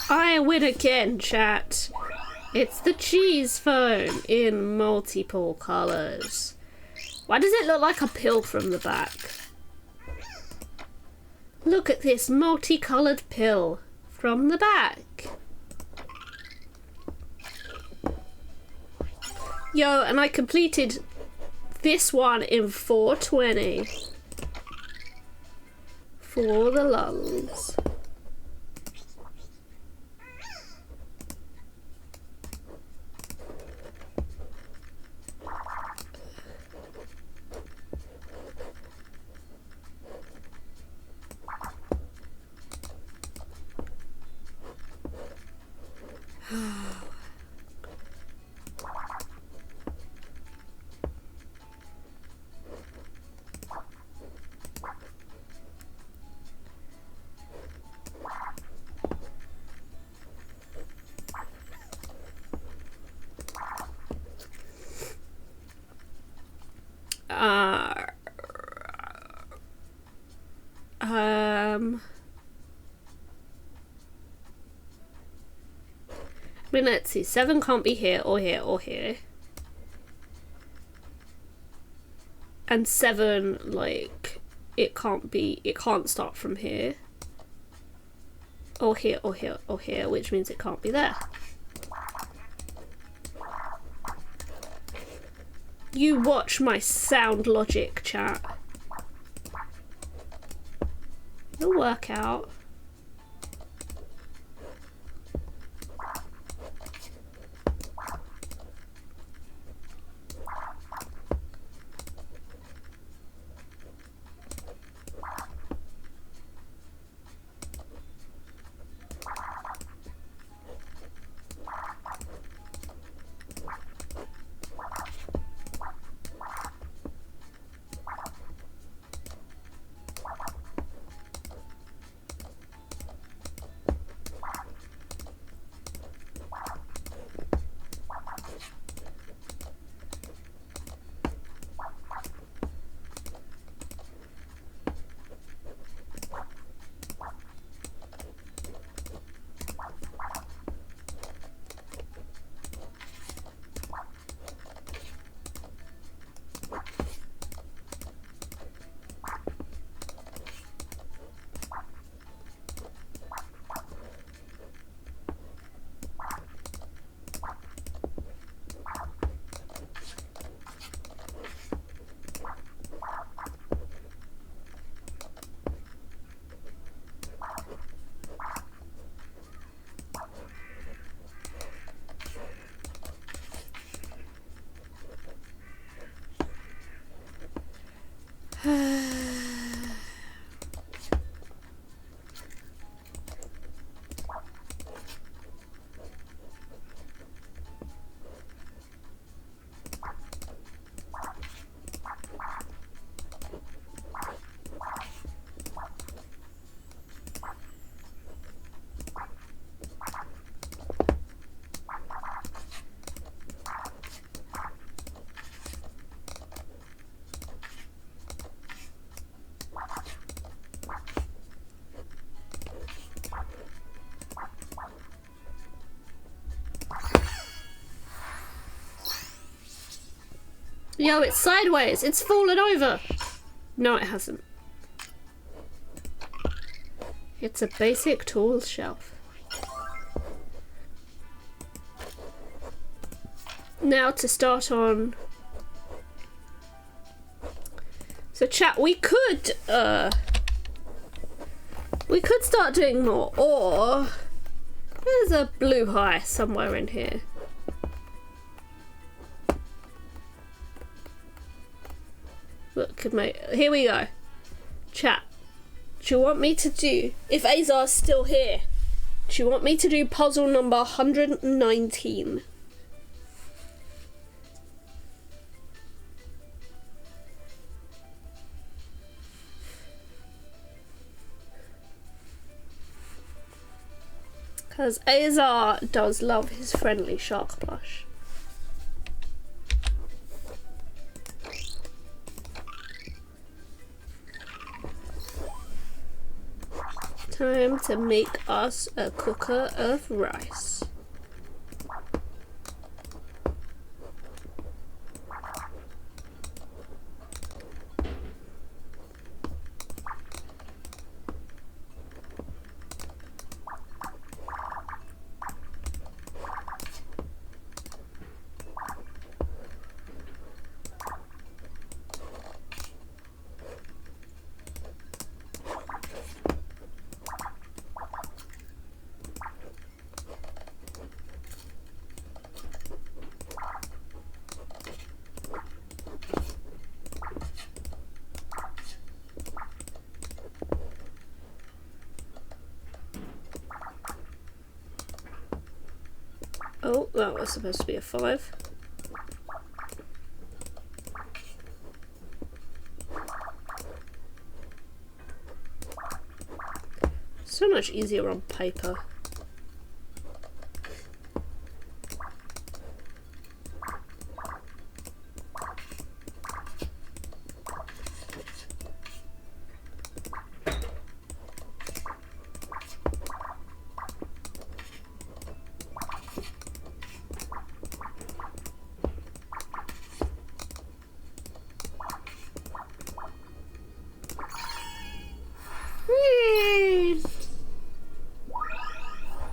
I win again, chat. It's the cheese phone in multiple colours. Why does it look like a pill from the back? Look at this multicoloured pill from the back. Yo, and I completed this one in 420. For the lulz. I mean, let's see. 7 can't be here or here or here. And 7, like, it can't start from here. Or here or here or here, which means it can't be there. You watch my sound logic, chat. It'll work out. Yo, it's sideways. It's fallen over. No, it hasn't. It's a basic tools shelf. Now to start on. So chat, we could start doing more, or there's a blue high somewhere in here. Look, could make. Here we go. Chat. Do you want me to do, if Azar's still here, do you want me to do puzzle number 119? Because Azar does love his friendly shark plush. Time to make us a cooker of rice. Oh, that was supposed to be a 5. So much easier on paper.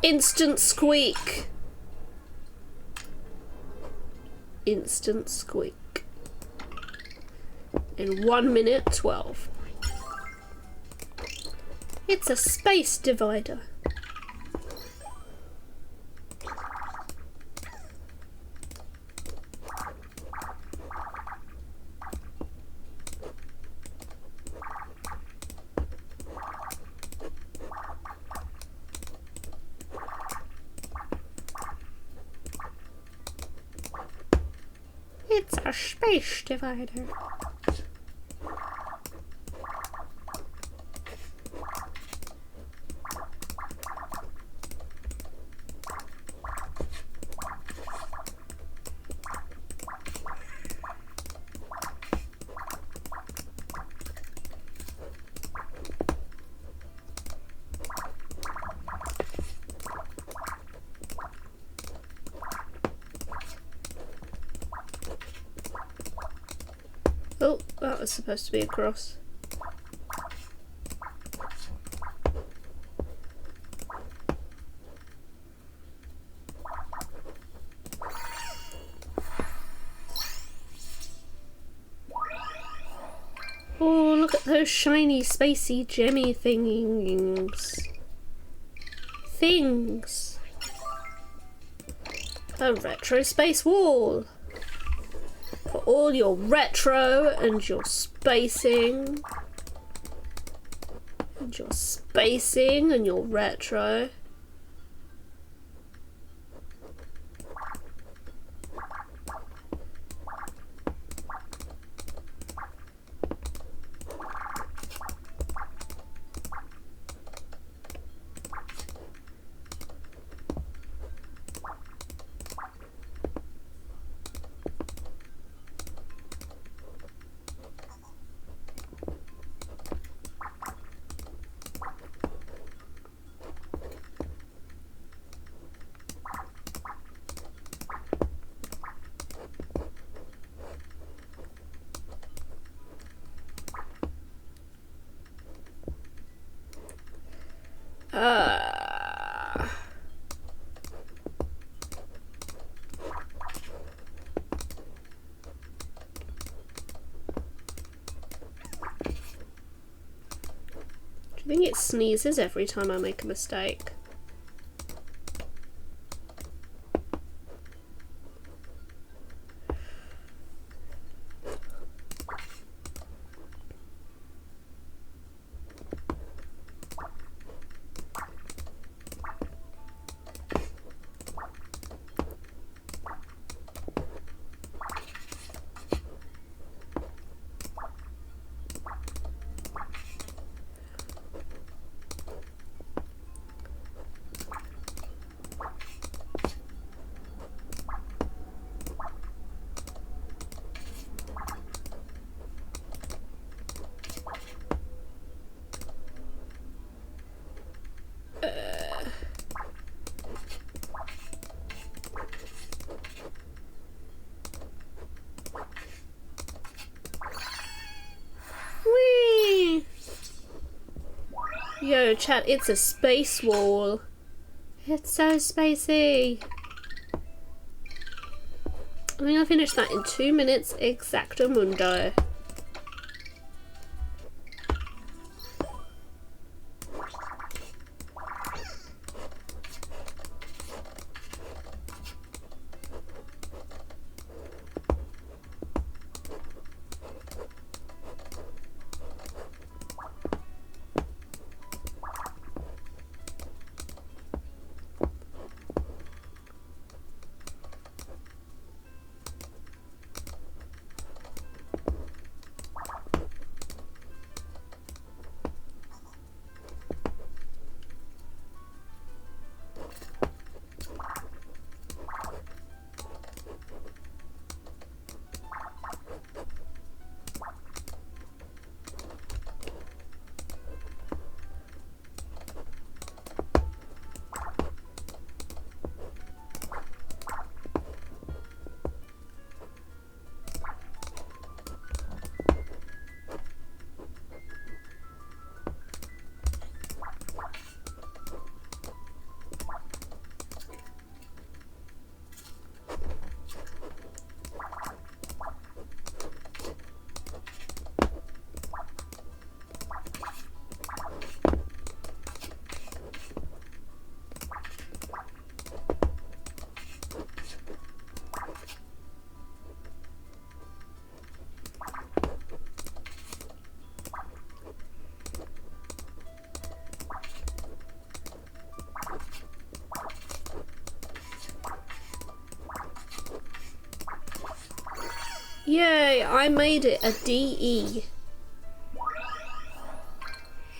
Instant squeak. Instant squeak. In 1 minute 12. It's a space divider. It's a space divider. Oh, that was supposed to be a cross. Oh, look at those shiny, spacey, gemmy things. A retro space wall. For all your retro and your spacing. And your spacing and your retro. I think it sneezes every time I make a mistake. Whee! Yo, chat, it's a space wall. It's so spacey. I think I finished that in 2 minutes exactamundo. Yay, I made it a DE.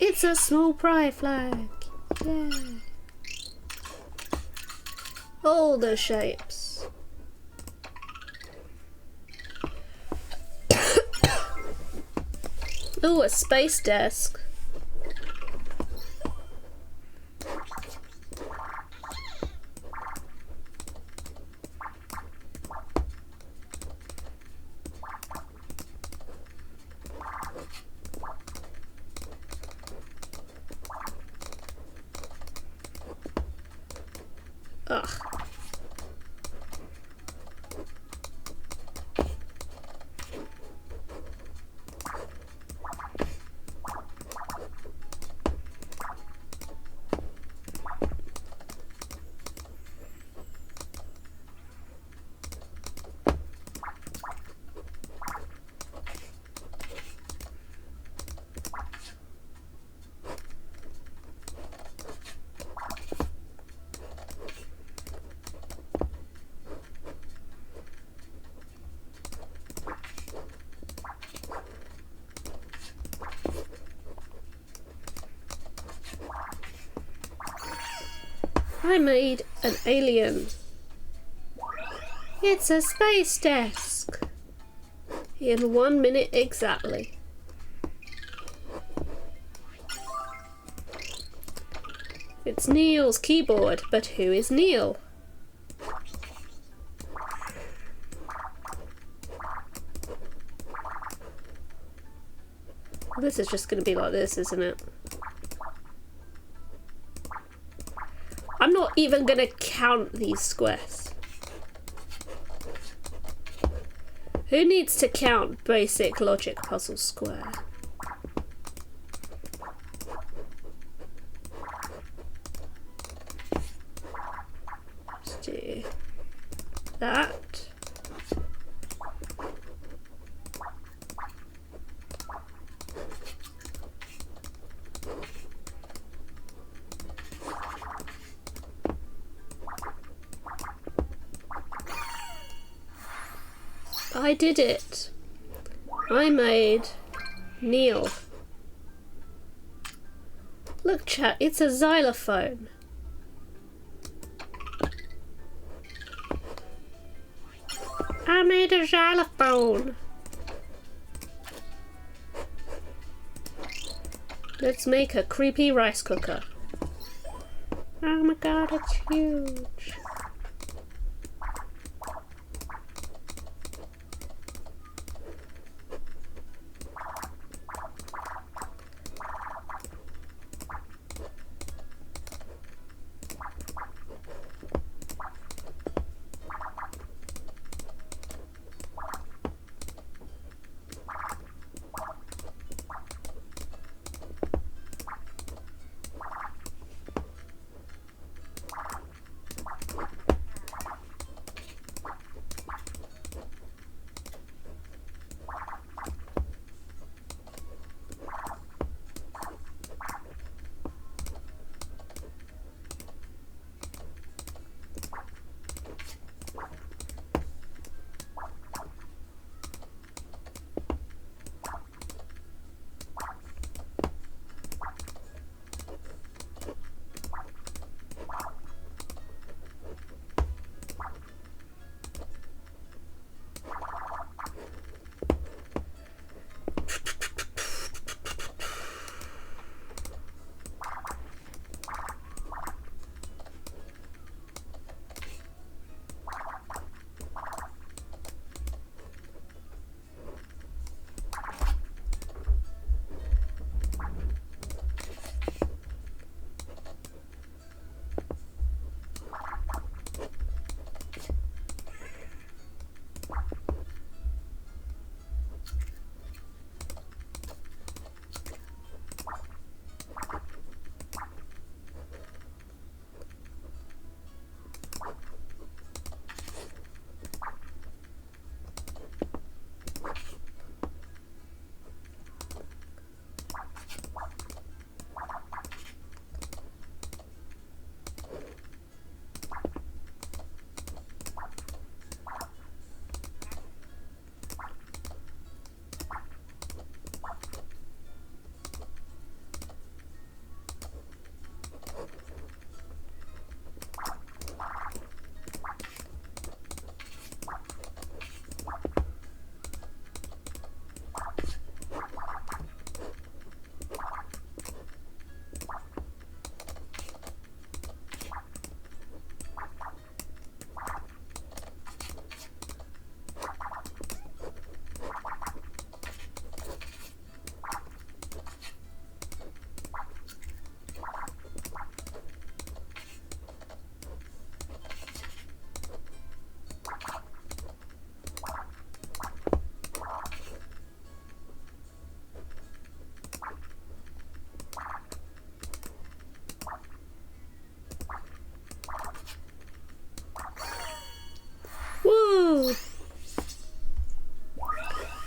It's a small pride flag. Yay. All the shapes. Ooh, a space desk. Ugh. I made an alien. It's a space desk. In 1 minute exactly. It's Neil's keyboard, but who is Neil? This is just going to be like this, isn't it? I'm not even going to count these squares. Who needs to count basic logic puzzle square? Let's do that. I did it. I made Neil. Look, chat, it's a xylophone. I made a xylophone. Let's make a creepy rice cooker. Oh my god, it's huge.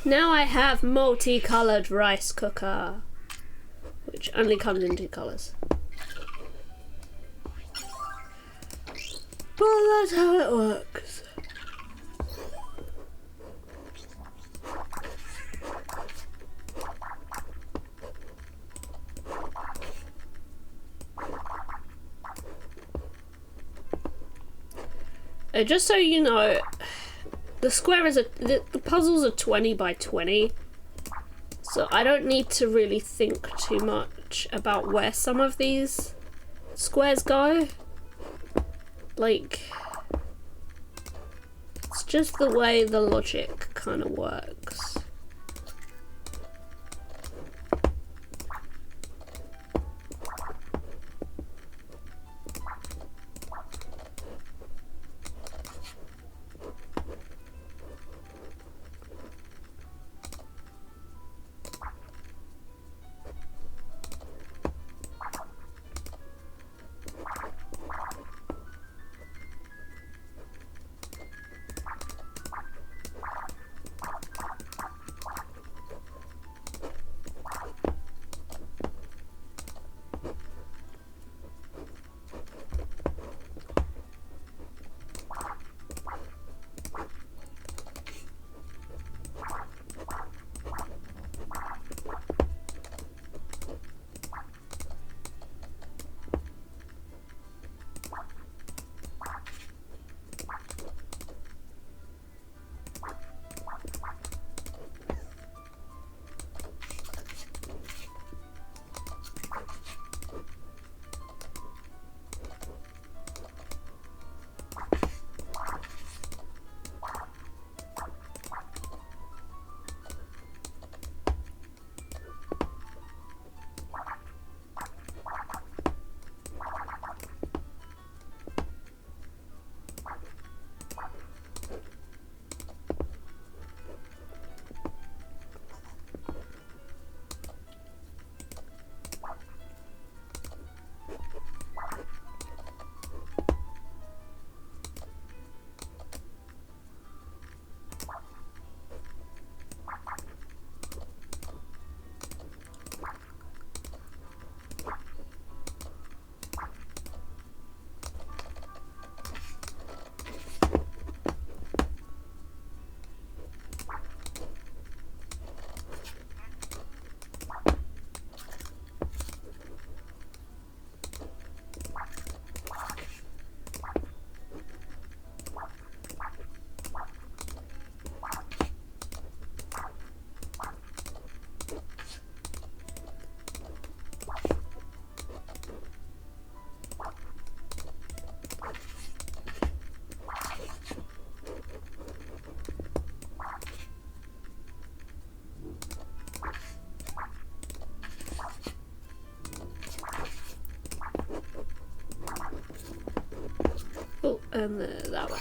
Now I have multicolored rice cooker, which only comes in 2 colors. But that's how it works. Just so you know, the square is the puzzles are 20 by 20, so I don't need to really think too much about where some of these squares go. Like, it's just the way the logic kind of works. Oh, and that one.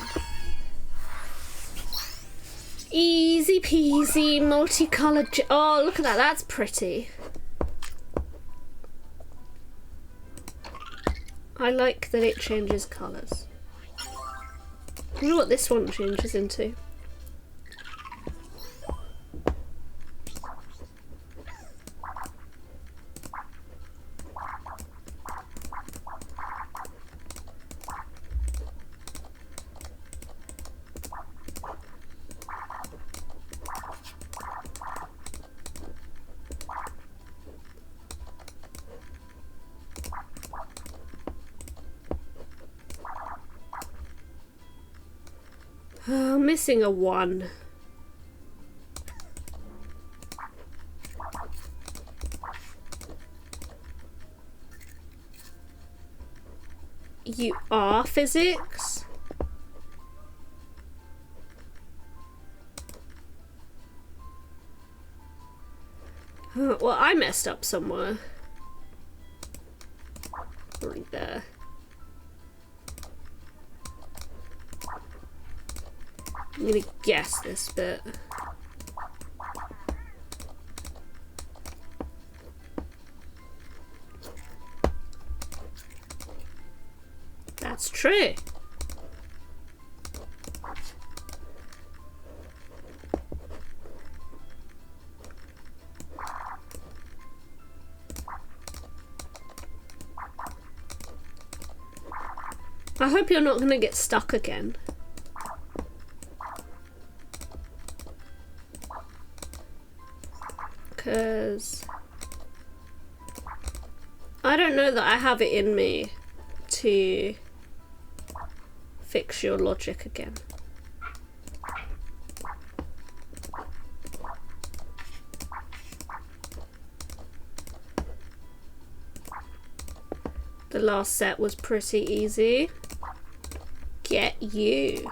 Easy peasy, multicolored. Oh, look at that. That's pretty. I like that it changes colours. I wonder what this one changes into. Missing a 1. You are physics? Well, I messed up somewhere. Right there. I'm gonna guess this bit. That's true. I hope you're not gonna get stuck again. Because I don't know that I have it in me to fix your logic again. The last set was pretty easy. Get you.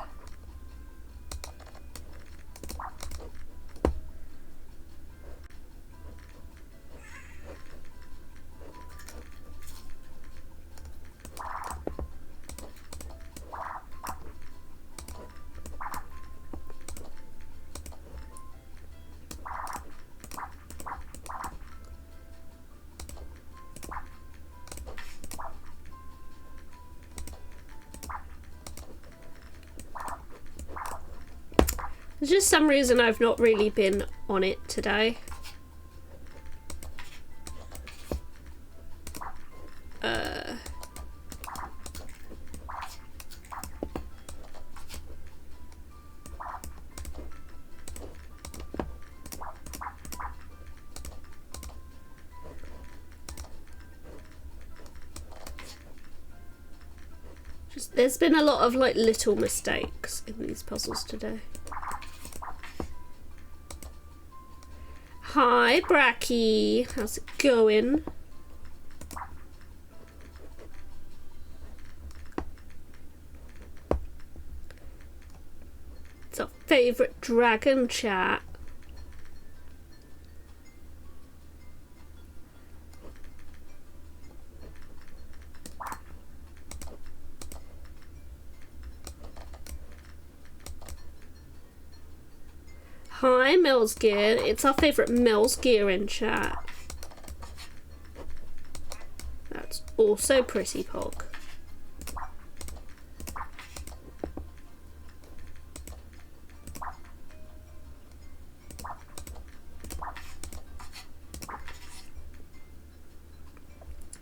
There's just some reason I've not really been on it today. There's been a lot of like little mistakes in these puzzles today. Hi, Bracky. How's it going? It's our favourite dragon chat. Hi, Mel's Gear. It's our favourite Mel's Gear in chat. That's also pretty Pog.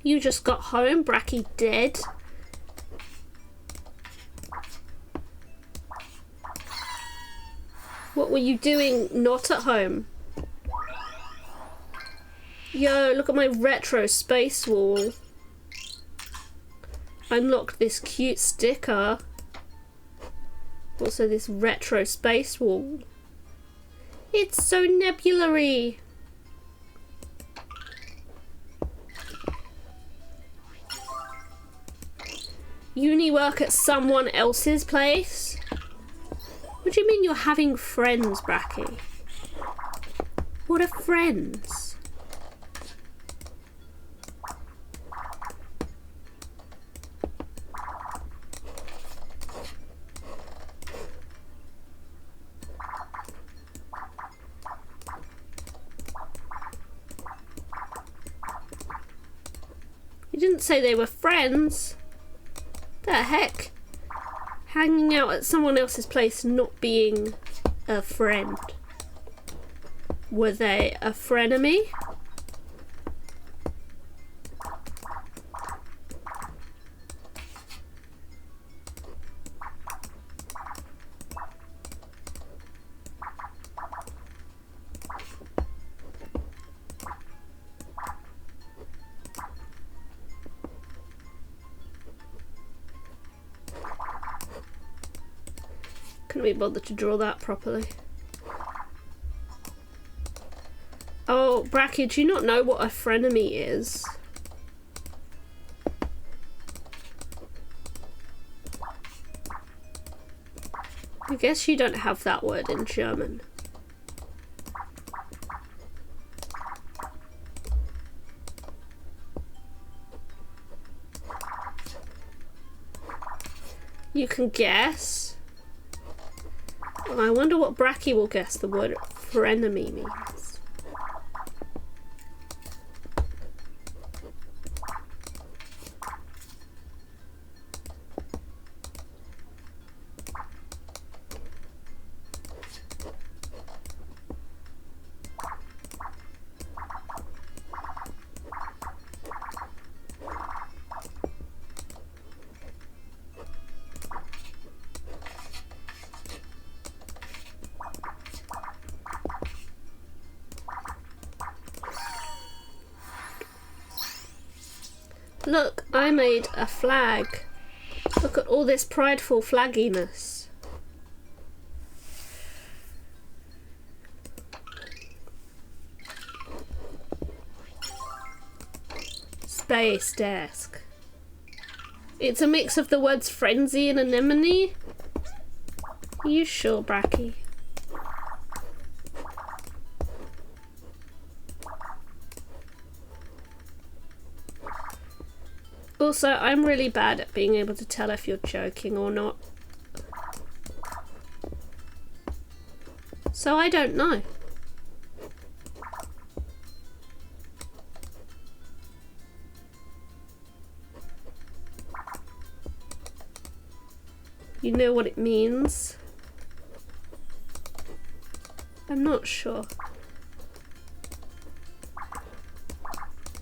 You just got home, Bracky dead. What were you doing not at home? Yo, look at my retro space wall. I unlocked this cute sticker. Also this retro space wall. It's so nebulary. Uni work at someone else's place? What do you mean you're having friends, Bracky? What are friends? You didn't say they were friends. The heck? Hanging out at someone else's place not being a friend. Were they a frenemy? Couldn't be bothered to draw that properly. Oh, Bracky, do you not know what a frenemy is? I guess you don't have that word in German. You can guess. I wonder what Bracky will guess the word frenemy means. Look, I made a flag. Look Look at all this prideful flagginess. Space desk. It's a mix of the words frenzy and anemone. Are you sure, Bracky? Also, I'm really bad at being able to tell if you're joking or not. So I don't know. You know what it means? I'm not sure.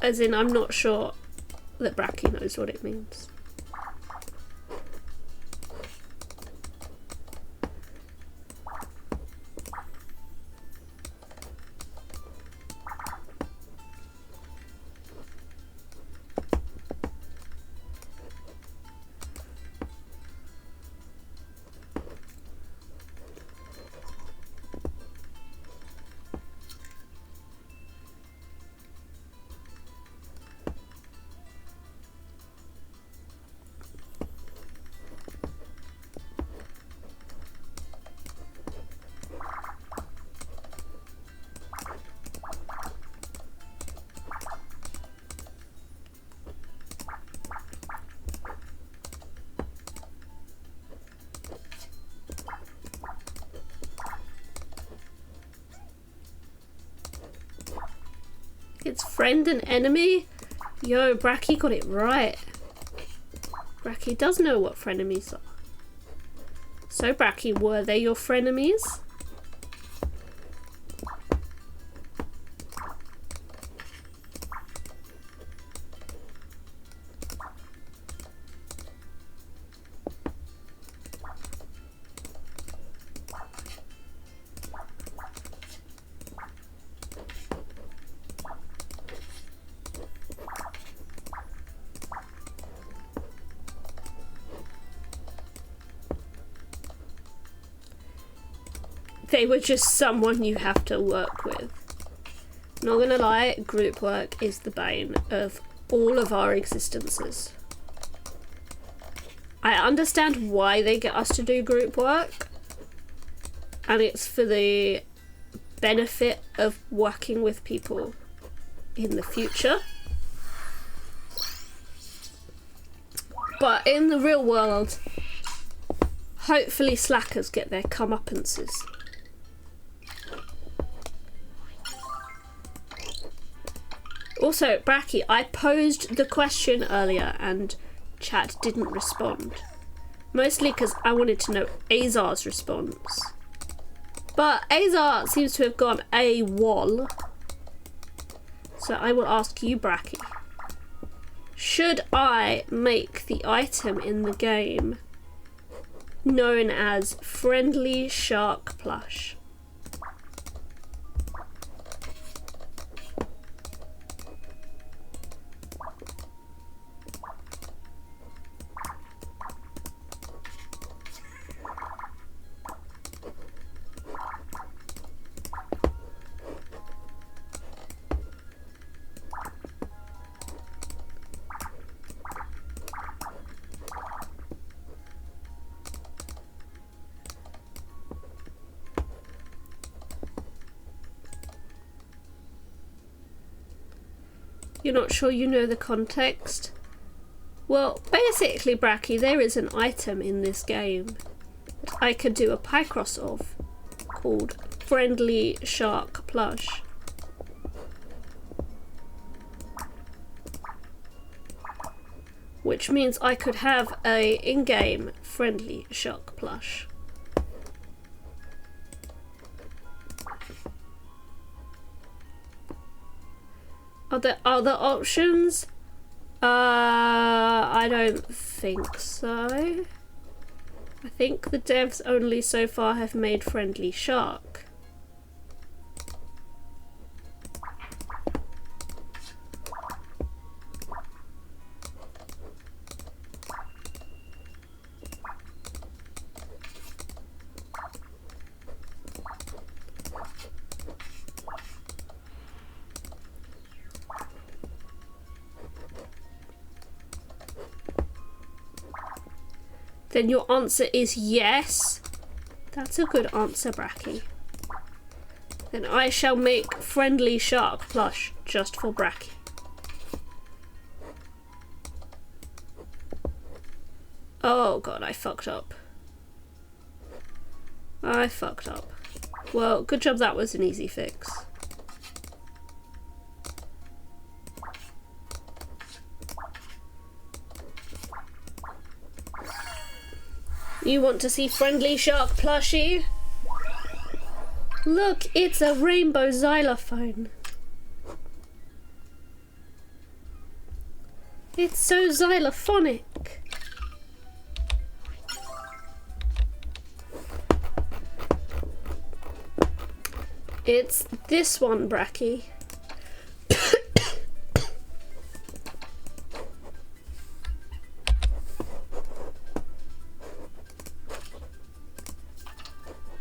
As in, I'm not sure that Bracky knows what it means. It's friend and enemy? Yo, Bracky got it right. Bracky does know what frenemies are. So Bracky, were they your frenemies? They were just someone you have to work with. Not gonna lie, group work is the bane of all of our existences. I understand why they get us to do group work, and it's for the benefit of working with people in the future. But in the real world, hopefully slackers get their comeuppances. Also, Bracky, I posed the question earlier and chat didn't respond. Mostly because I wanted to know Azar's response. But Azar seems to have gone AWOL. So I will ask you, Bracky. Should I make the item in the game known as Friendly Shark Plush? You're not sure you know the context? Well, basically, Bracky, there is an item in this game that I could do a Picross of called Friendly Shark Plush. Which means I could have a in-game Friendly Shark Plush. Are there other options? I don't think so. I think the devs only so far have made Friendly Shark. Then your answer is yes. That's a good answer, Bracky. Then I shall make friendly shark plush just for Bracky. Oh god, I fucked up. I fucked up. Well, good job that was an easy fix. You want to see friendly shark plushie? Look, it's a rainbow xylophone. It's so xylophonic. It's this one, Bracky.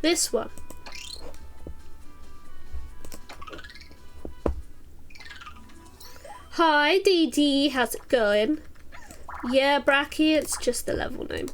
This one. Hi, Dee Dee. How's it going? Yeah, Bracky, it's just the level name.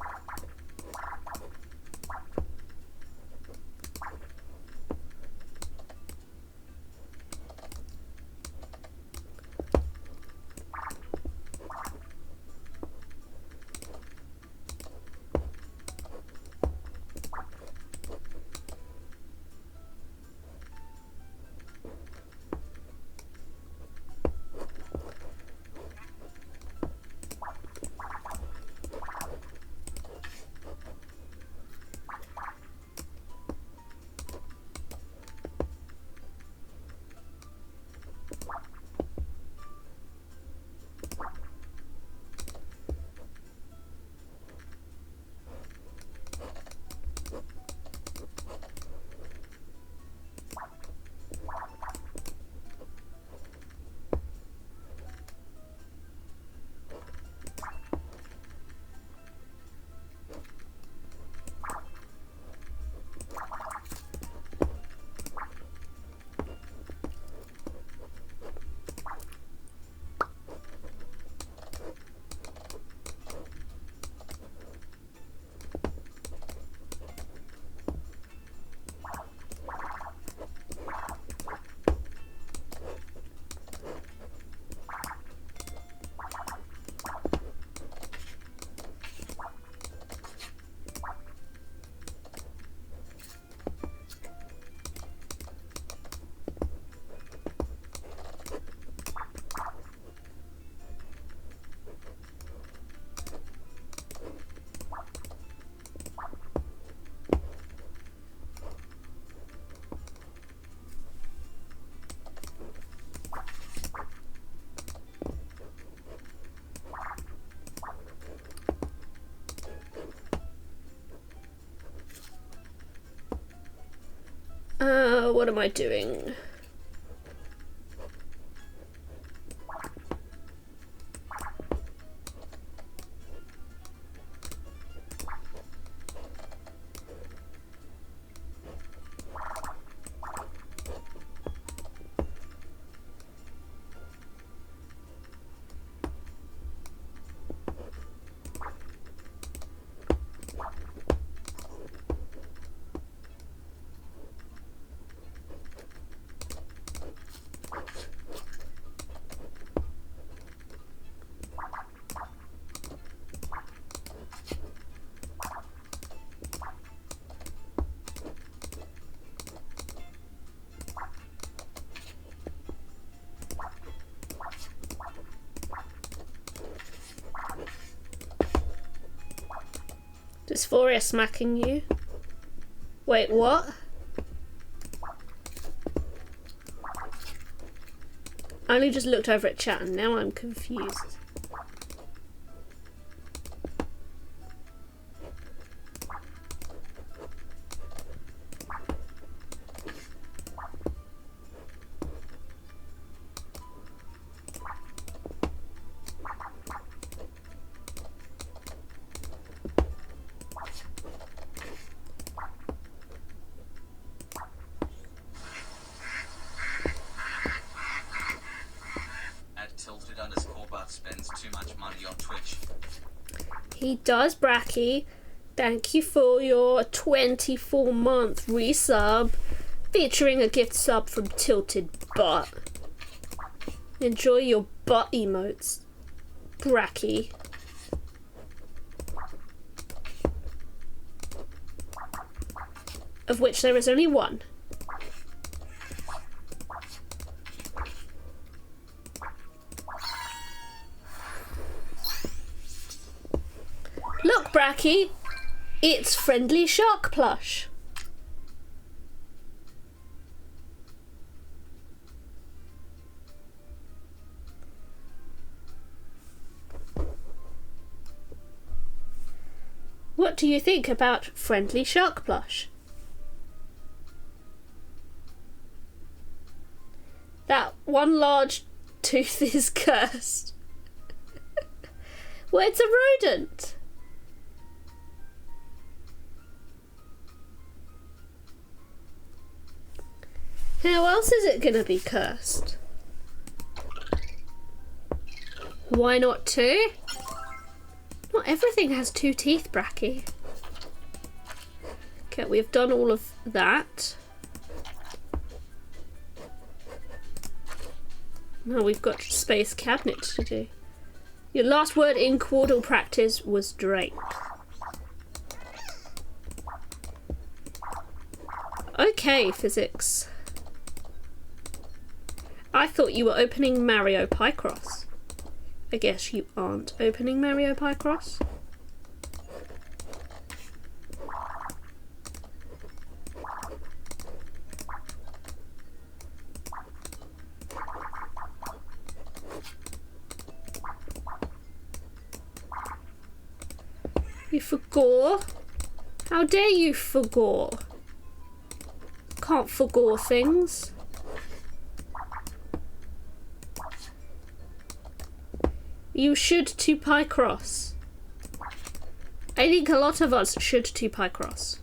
What am I doing? Dysphoria smacking you? Wait, what? I only just looked over at chat and now I'm confused. He does, Bracky. Thank you for your 24-month resub, featuring a gift sub from Tilted Butt. Enjoy your butt emotes, Bracky. Of which there is only one. Look, Bracky, it's Friendly Shark plush. What do you think about Friendly Shark plush? That one large tooth is cursed. Well, it's a rodent. How else is it gonna be cursed? Why not two? Not everything has two teeth, Bracky. Okay, we've done all of that. Now we've got space cabinet to do. Your last word in Quordle practice was Drake. Okay, physics. I thought you were opening Mario Picross. I guess you aren't opening Mario Picross. You forgore? How dare you forgore? Can't forgore things. You should to Picross. I think a lot of us should to Picross.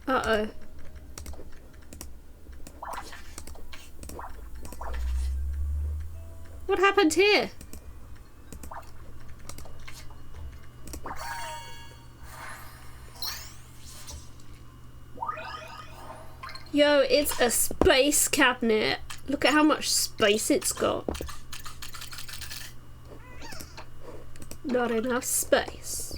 Uh-oh. What happened here? Yo, it's a space cabinet. Look at how much space it's got. Not enough space.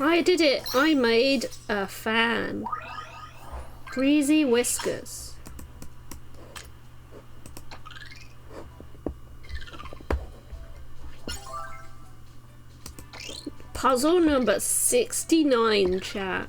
I did it! I made a fan. Greasy whiskers. Puzzle number 69, chat.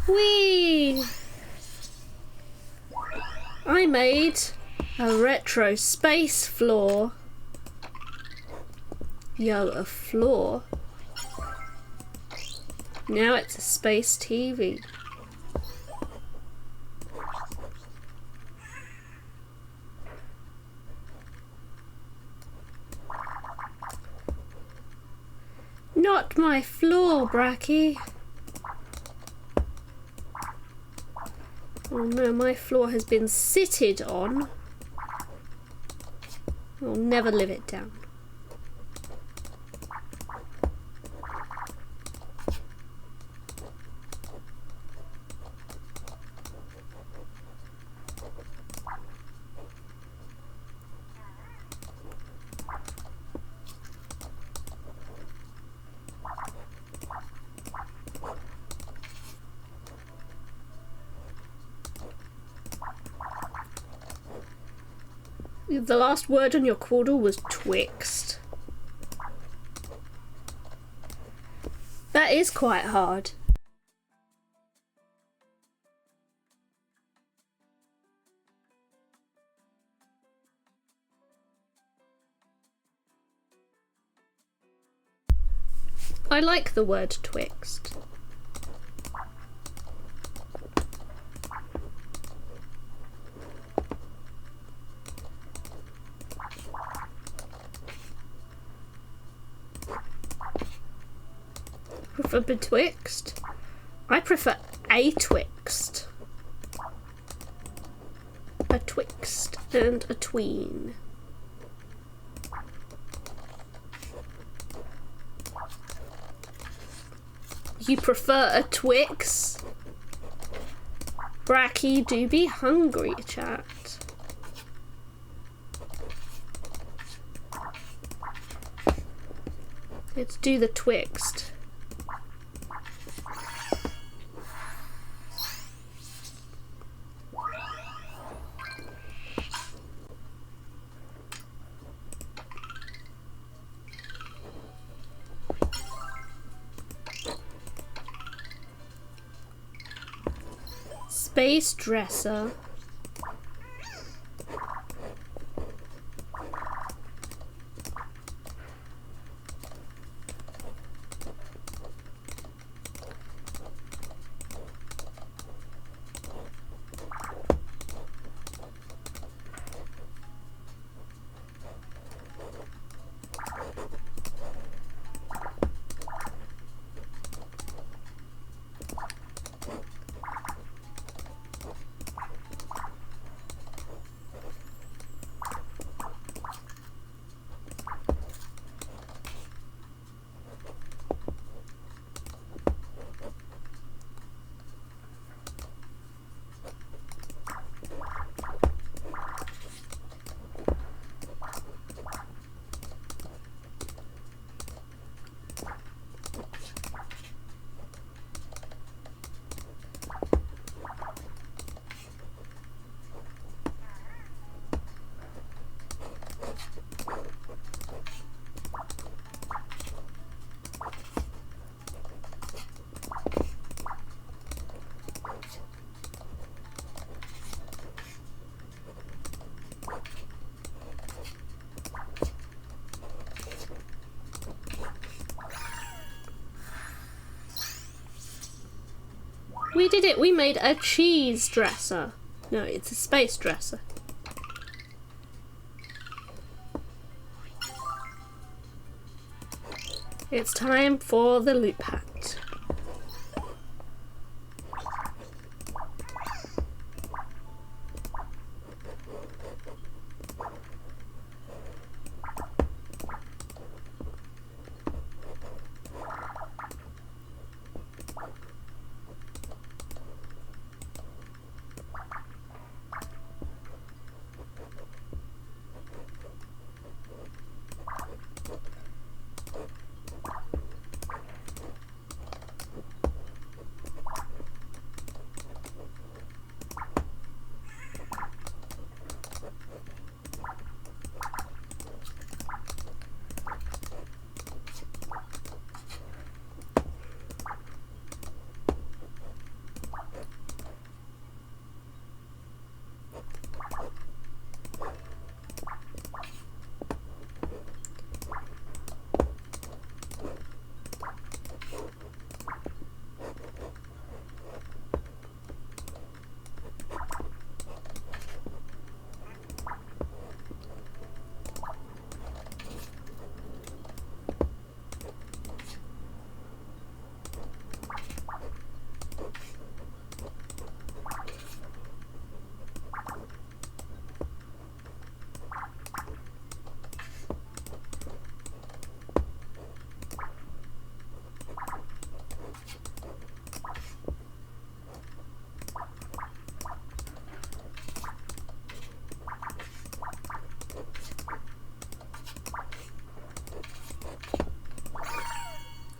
Whee! I made a retro space floor. Yo, a floor? Now it's a space TV. Not my floor, Bracky. Oh no, my floor has been sitted on. I'll never live it down. The last word on your caudal was twixt. That is quite hard. I like the word twixt. Prefer betwixt? I prefer a twixt. A twixt and a tween. You prefer a Twix? Bracky do be hungry, chat. Let's do the twixt. Space dresser. We did it! We made a cheese dresser. No, it's a space dresser. It's time for the loop hat.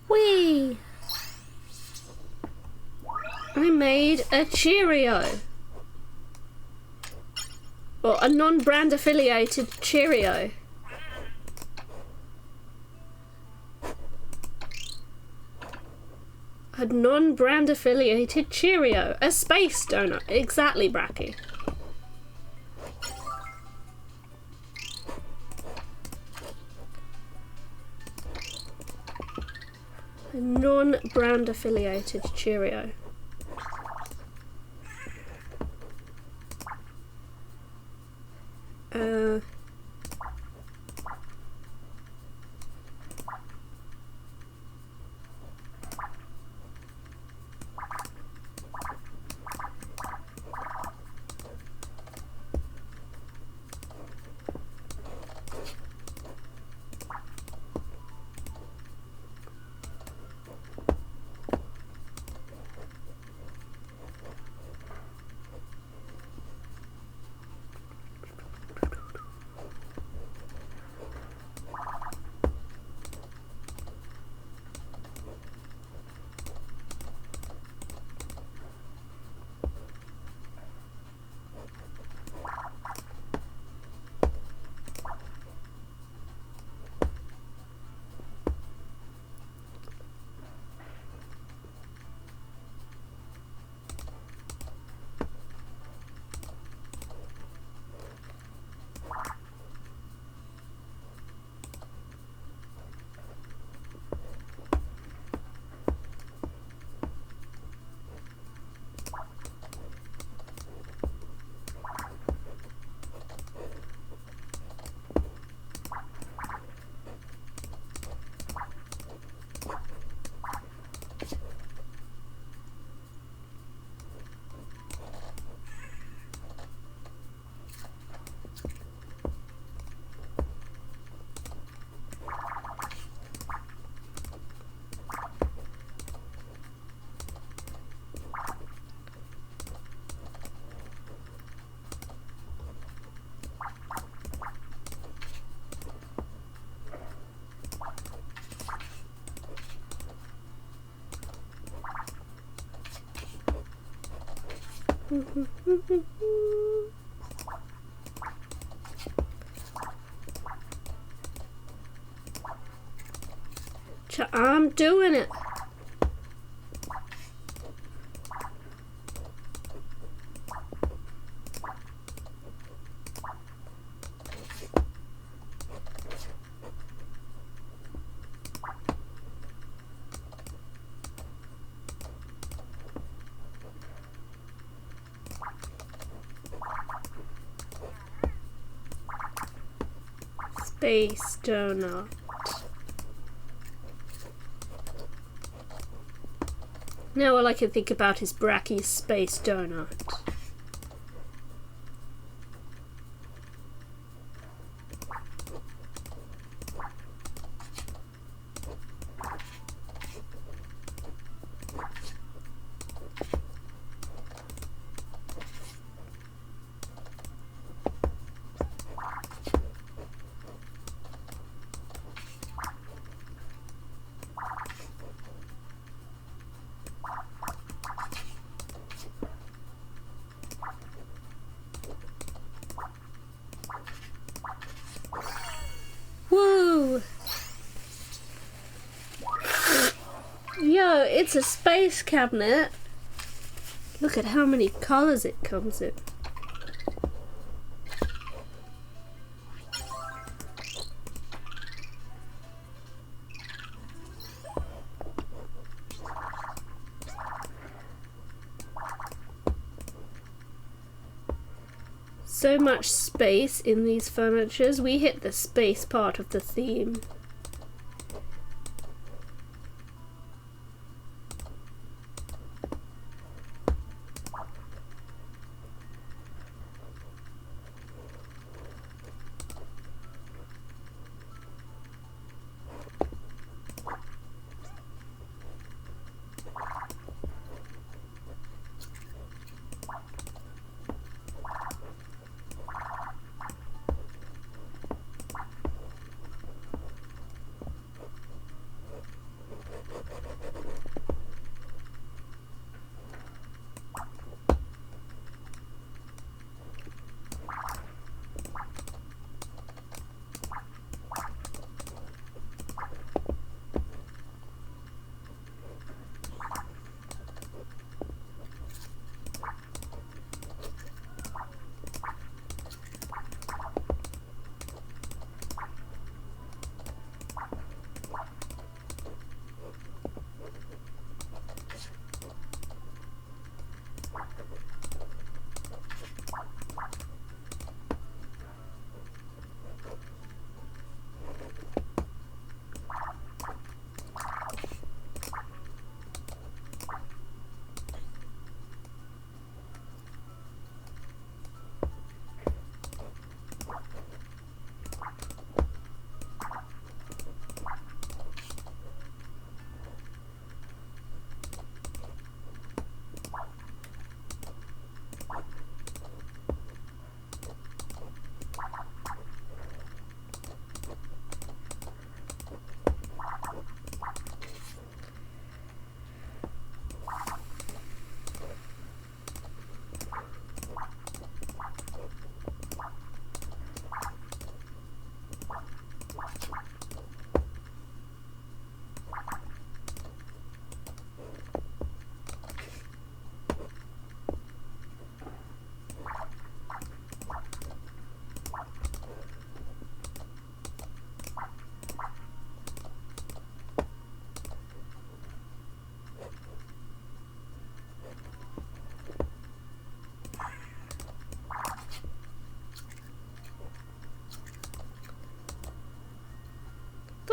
Whee! I made a Cheerio. Or a non-brand affiliated Cheerio. A non-brand affiliated Cheerio. A space donut. Exactly, Bracky. A non-brand affiliated Cheerio. I'm doing it. Space donut. Now all I can think about is Bracky's space donut. Whoa! Yo, it's a space cabinet. Look at how many colors it comes in. So much space in these furnitures. We hit the space part of the theme.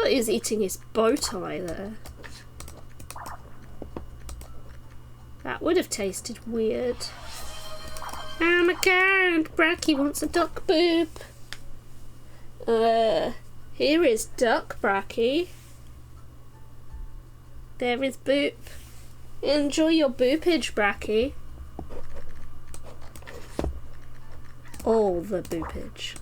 thought he was eating his bow tie there. That would have tasted weird. Oh my god, Bracky wants a duck boob. Here is duck, Bracky. There is boop. Enjoy your boopage, Bracky. All the boopage.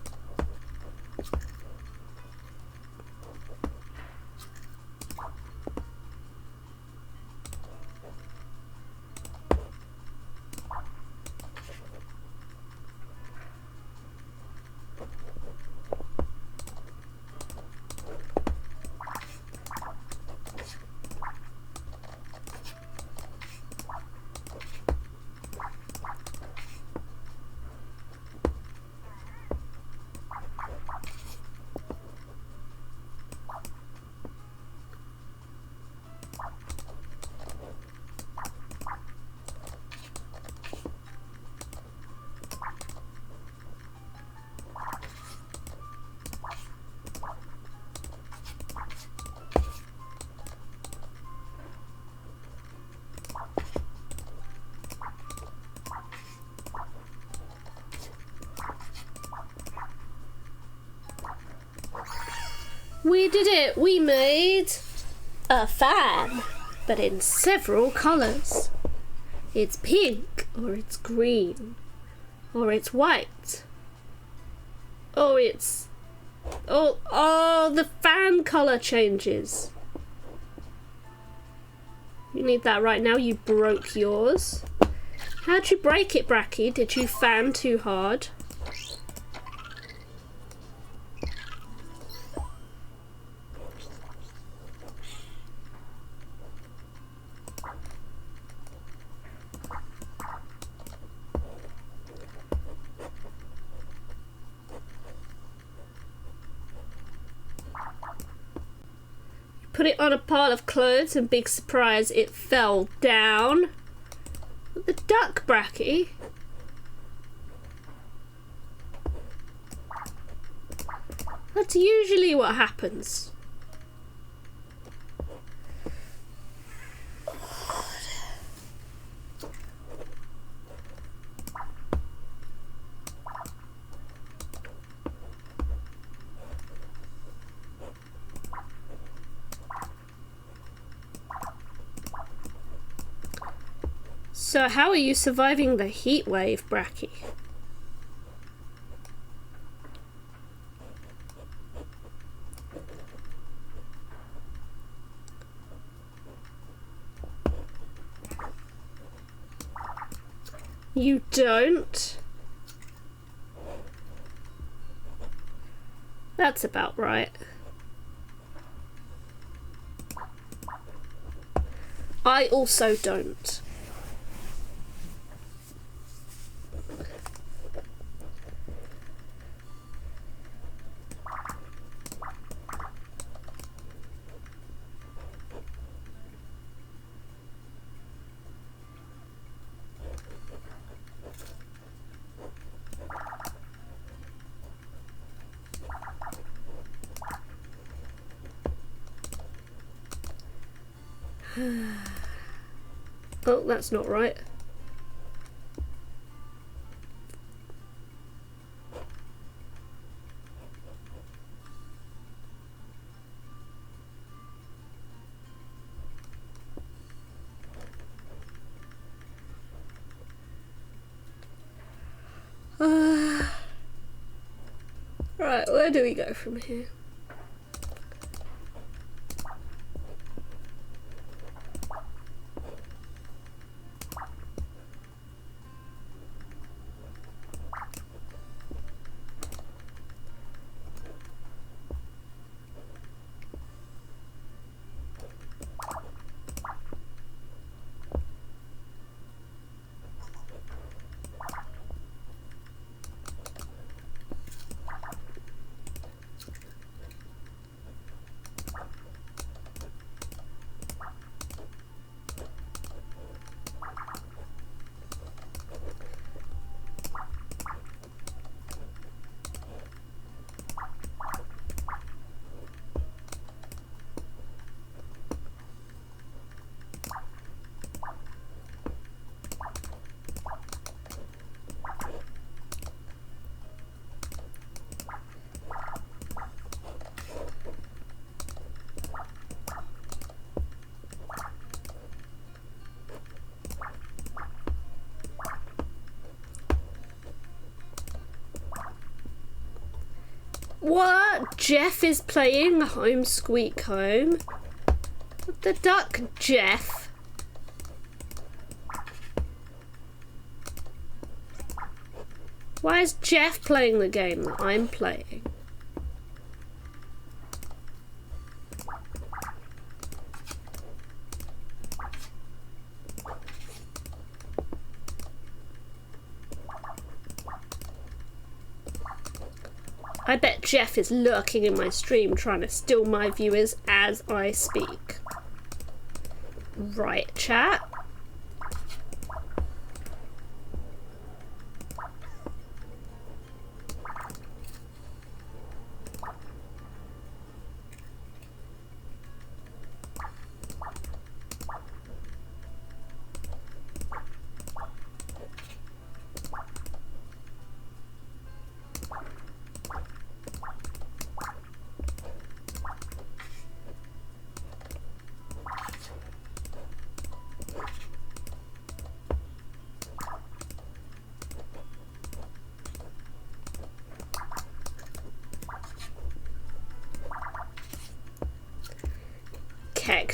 We did it! We made a fan, but in several colours. It's pink, or it's green, or it's white, or it's... Oh, the fan colour changes. You need that right now, you broke yours. How'd you break it, Bracky? Did you fan too hard? Put it on a pile of clothes and big surprise it fell down. The duck, Bracky. That's usually what happens. So how are you surviving the heat wave, Bracky? You don't? That's about right. I also don't. Oh, that's not right. Right, where do we go from here? What? Jeff is playing Home Squeak Home? What the duck, Jeff? Why is Jeff playing the game that I'm playing? I bet Jeff is lurking in my stream trying to steal my viewers as I speak. Right, chat?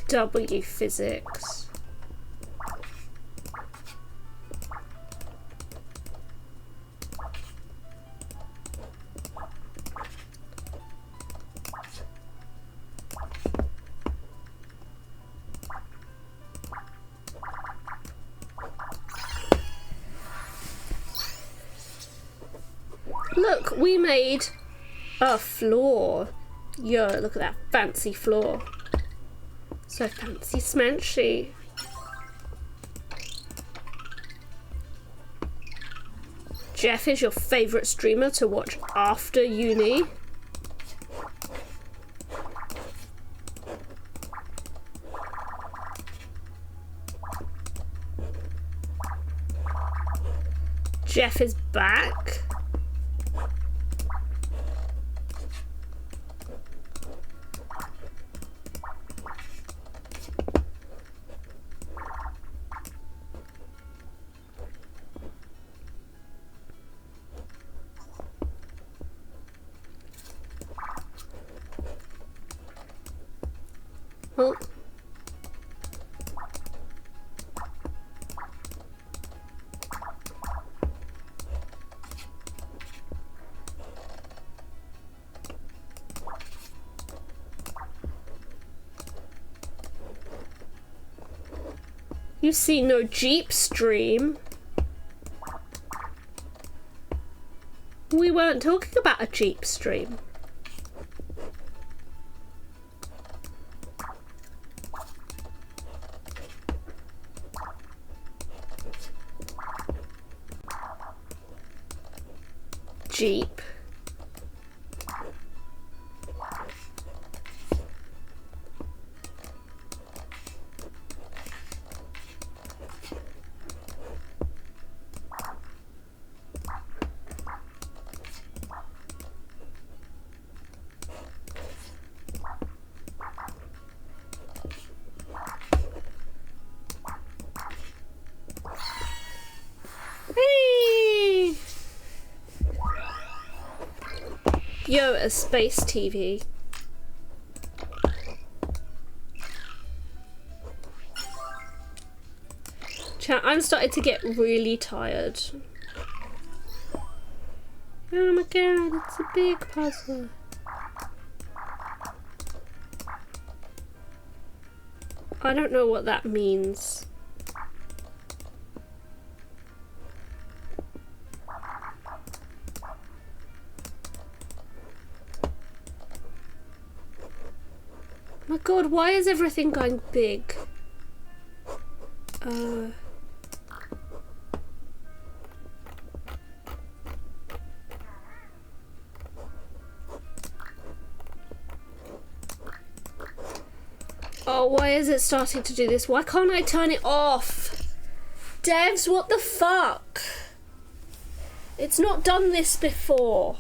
W physics. Look, we made a floor. Yo, look at that fancy floor. So fancy smanchy. Jeff is your favourite streamer to watch after uni? Jeff is back. Oh. You see no Jeep stream. We weren't talking about a Jeep stream. Jeep. Yo, a space TV. Chat, I'm starting to get really tired. Oh my god, it's a big puzzle. I don't know what that means. My god, why is everything going big? Oh, why is it starting to do this? Why can't I turn it off? Devs, what the fuck? It's not done this before.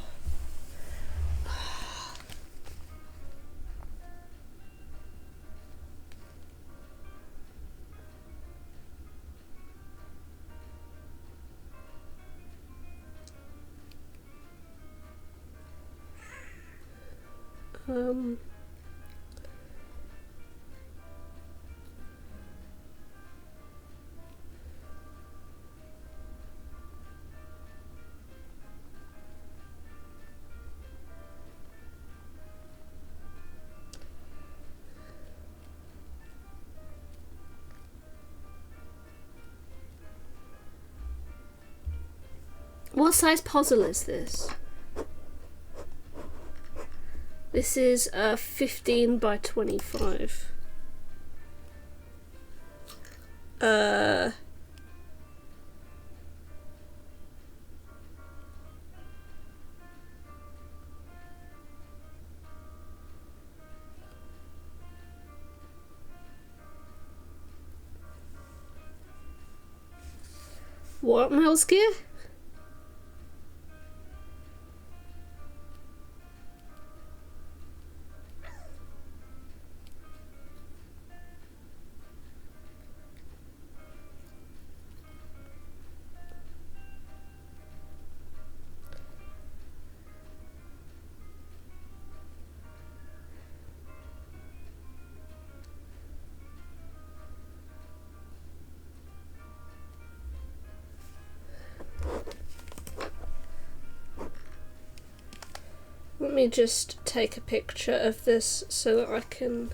What size puzzle is this? This is 15 by 25. What, Mouse Gear? Let me just take a picture of this so that I can...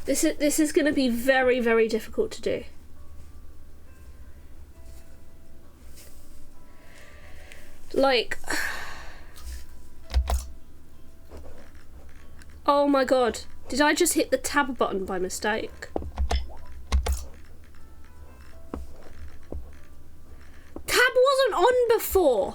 This is going to be very, very difficult to do. Like, oh my god, did I just hit the tab button by mistake? Tab wasn't on before.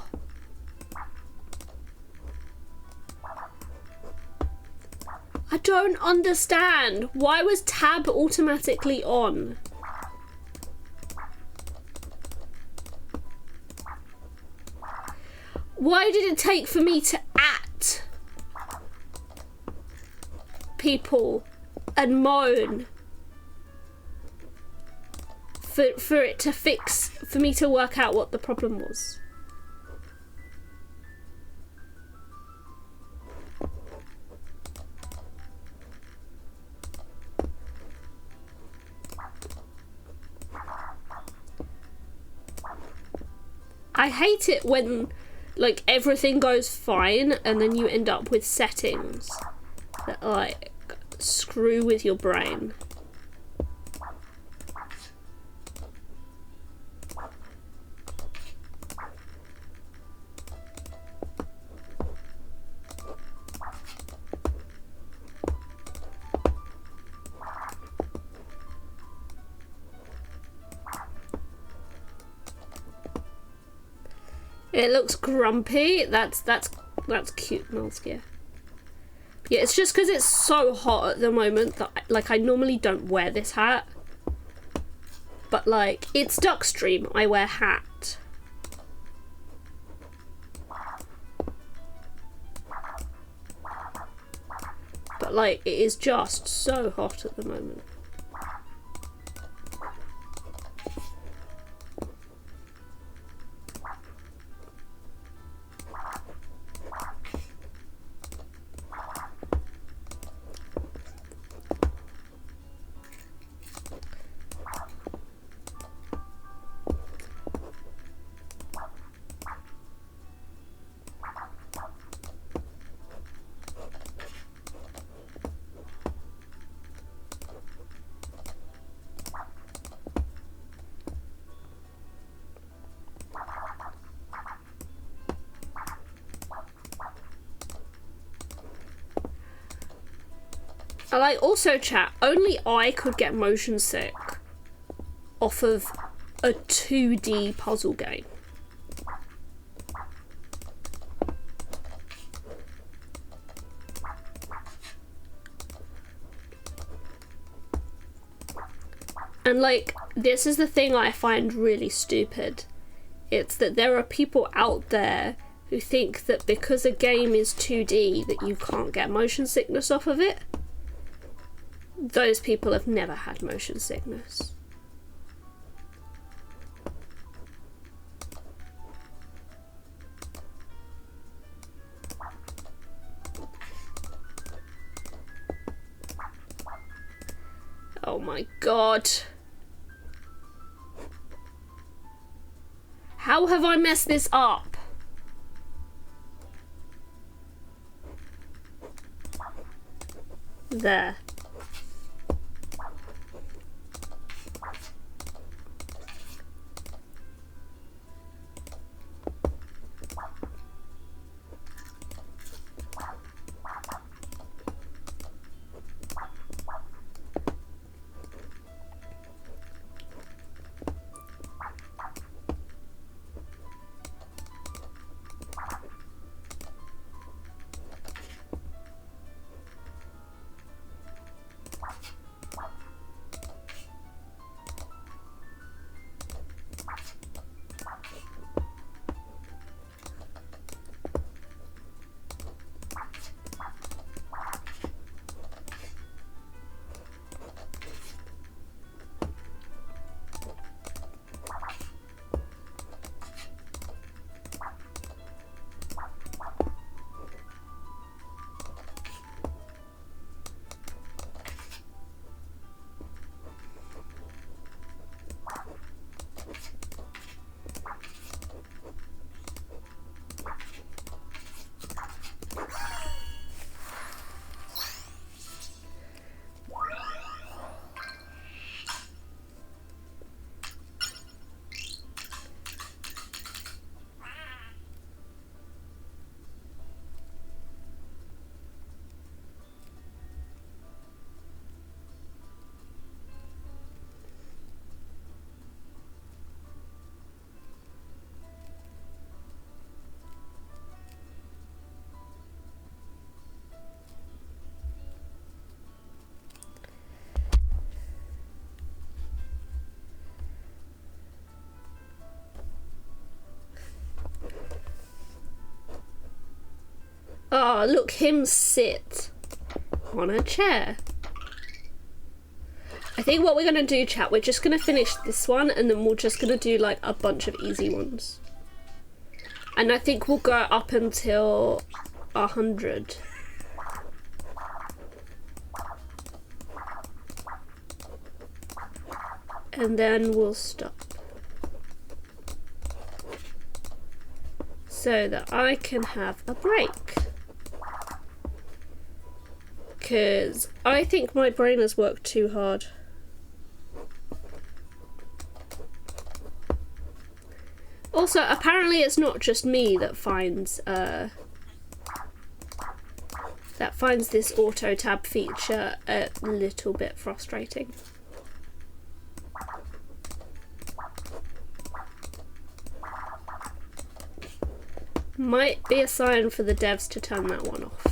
I don't understand. Why was tab automatically on? Why did it take for me to at people and moan for it to fix, for me to work out what the problem was? I hate it when like everything goes fine and then you end up with settings that like screw with your brain. It looks grumpy. That's cute, Malskia. Yeah, it's just because it's so hot at the moment that like I normally don't wear this hat. But like it's Duckstream, I wear hat. But like it is just so hot at the moment. And like also chat, only I could get motion sick off of a 2D puzzle game. And like this is the thing I find really stupid. It's that there are people out there who think that because a game is 2D that you can't get motion sickness off of it. Those people have never had motion sickness. Oh my god. How have I messed this up? There. Oh, look him sit on a chair. I think what we're going to do, chat, we're just going to finish this one and then we're just going to do like a bunch of easy ones. And I think we'll go up until 100. And then we'll stop. So that I can have a break. Because I think my brain has worked too hard. Also, apparently it's not just me that finds this auto tab feature a little bit frustrating. Might be a sign for the devs to turn that one off.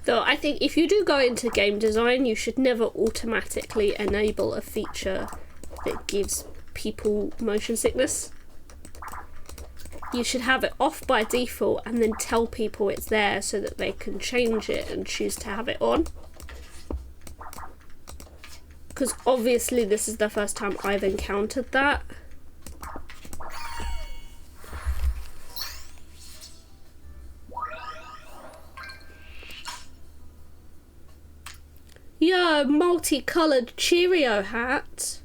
So I think if you do go into game design, you should never automatically enable a feature that gives people motion sickness. You should have it off by default and then tell people it's there so that they can change it and choose to have it on. Because obviously this is the first time I've encountered that. Yo, multicolored Cheerio hat.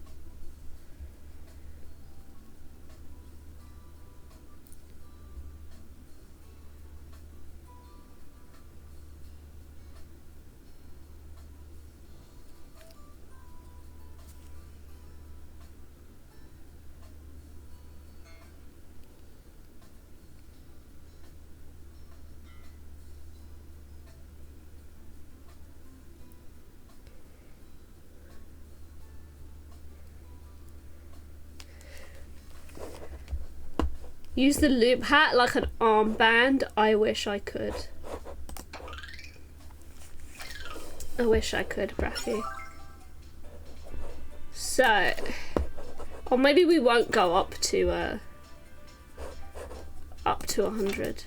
Use the loop hat like an armband. I wish I could. I wish I could, Bracky. So, or maybe we won't go up to 100.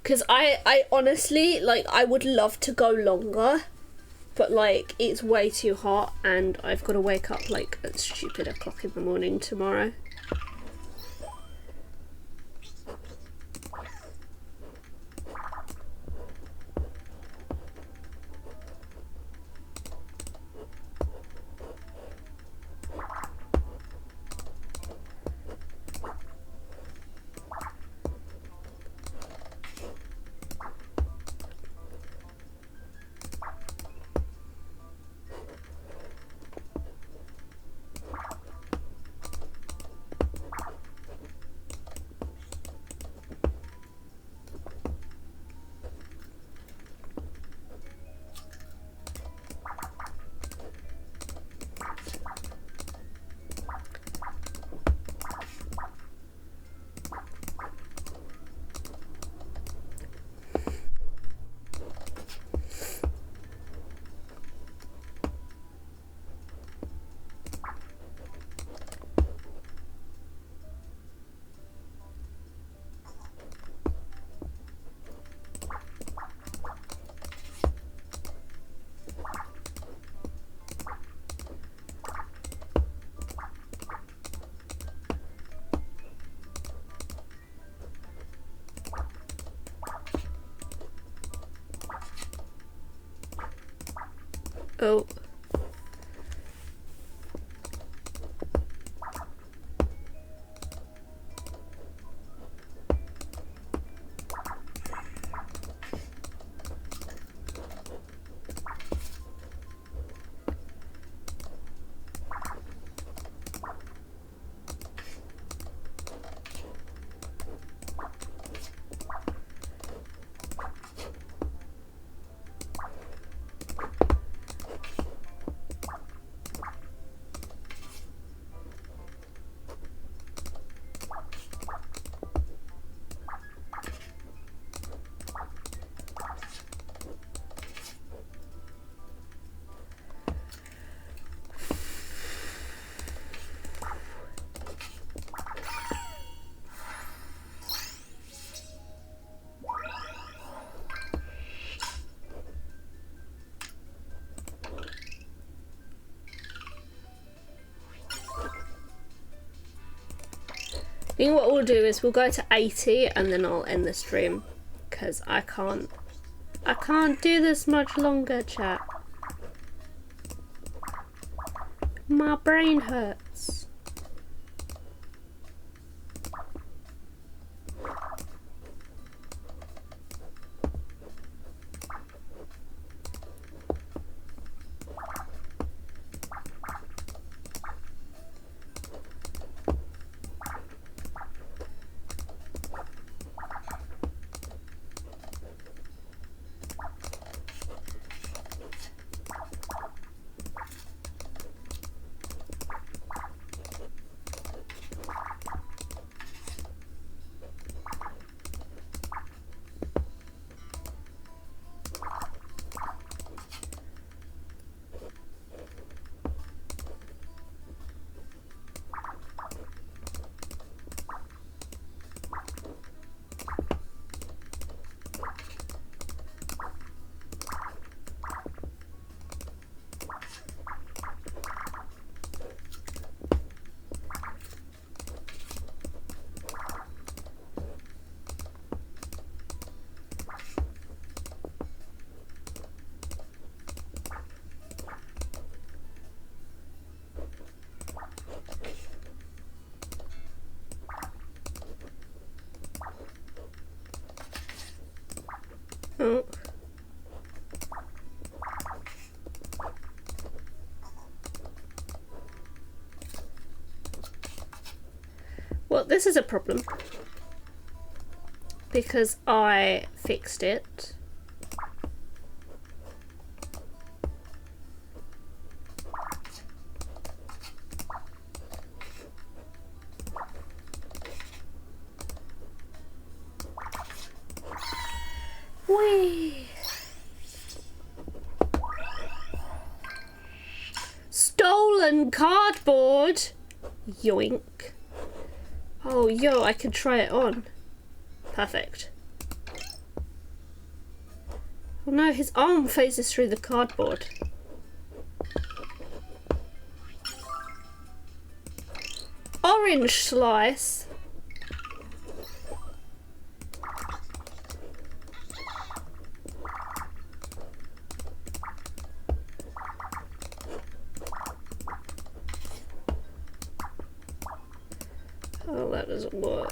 Because I honestly, like, I would love to go longer, but like it's way too hot and I've got to wake up like at stupid o'clock in the morning tomorrow. Oh. I think what we'll do is we'll go to 80 and then I'll end the stream because I can't do this much longer, chat. My brain hurts. Oh. Well, this is a problem because I fixed it. Whee! Stolen cardboard! Yoink. Oh, yo, I can try it on. Perfect. Oh no, his arm phases through the cardboard. Orange slice. Oh, that doesn't work.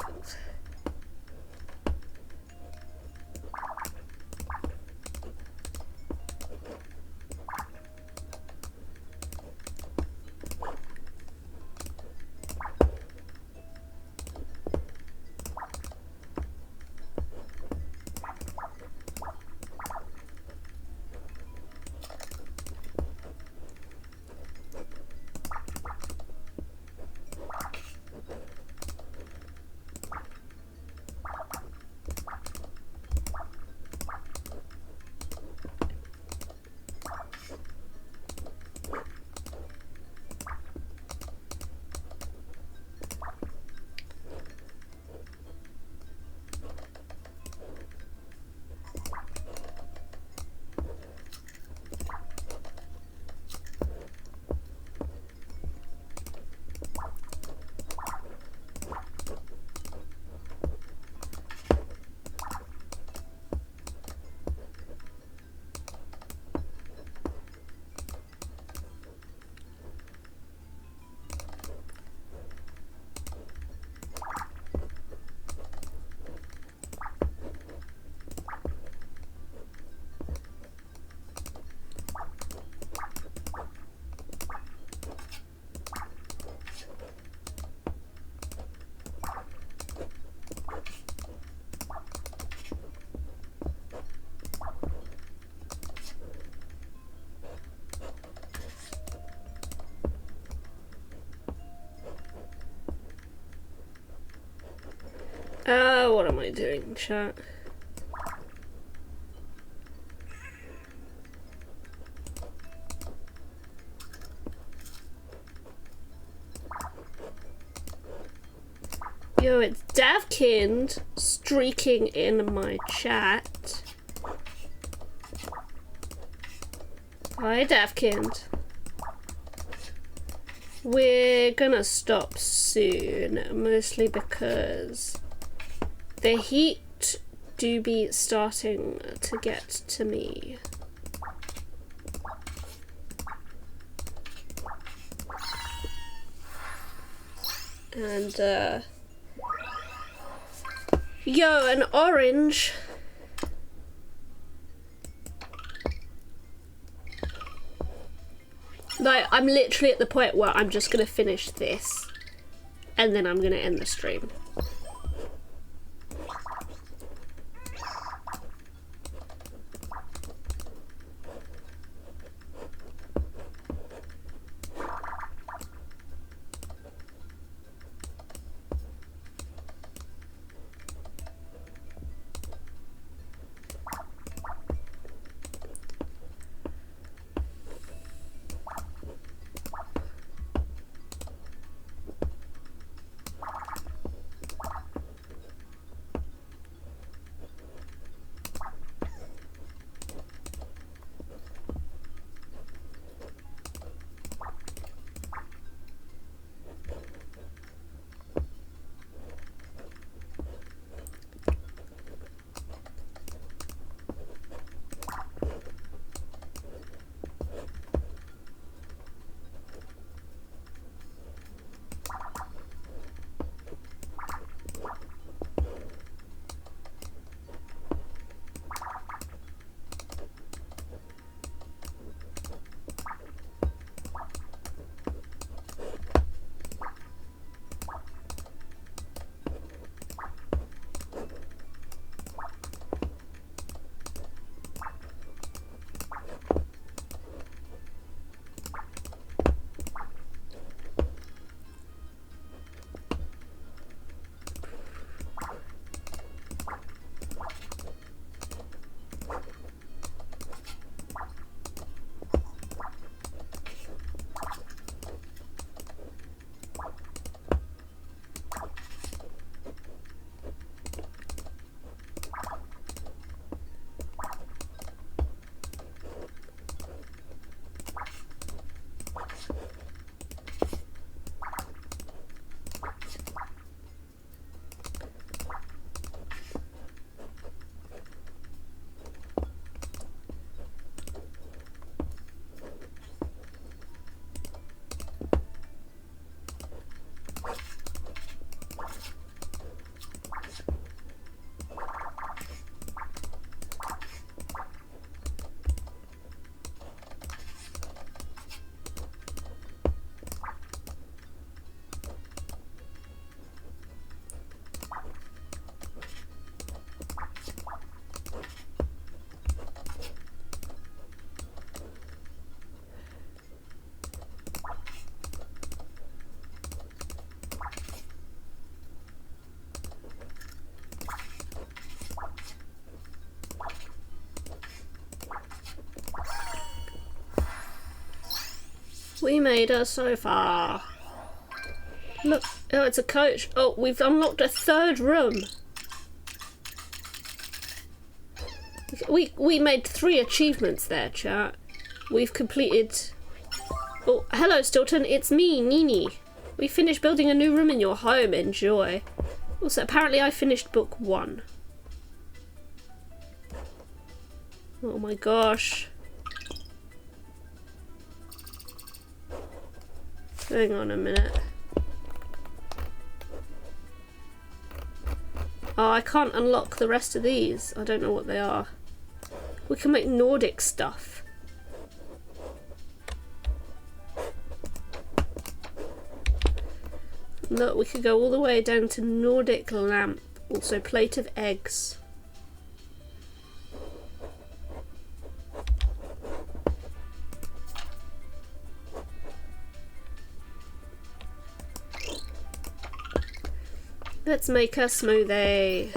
What am I doing, chat? Yo, it's Davkind streaking in my chat. Hi, Davkind. We're gonna stop soon, mostly because the heat do be starting to get to me. And yo, an orange. Like, I'm literally at the point where I'm just gonna finish this and then I'm gonna end the stream. We made a sofa. Look, oh, it's a coach. Oh, we've unlocked a third room. We made 3 achievements there, chat. We've completed... Oh, hello, Stilton. It's me, Nini. We finished building a new room in your home. Enjoy. Also, apparently I finished book 1. Oh my gosh. Hang on a minute. Oh, I can't unlock the rest of these. I don't know what they are. We can make Nordic stuff. Look, we could go all the way down to Nordic lamp. Also, plate of eggs. Let's make a smoothie.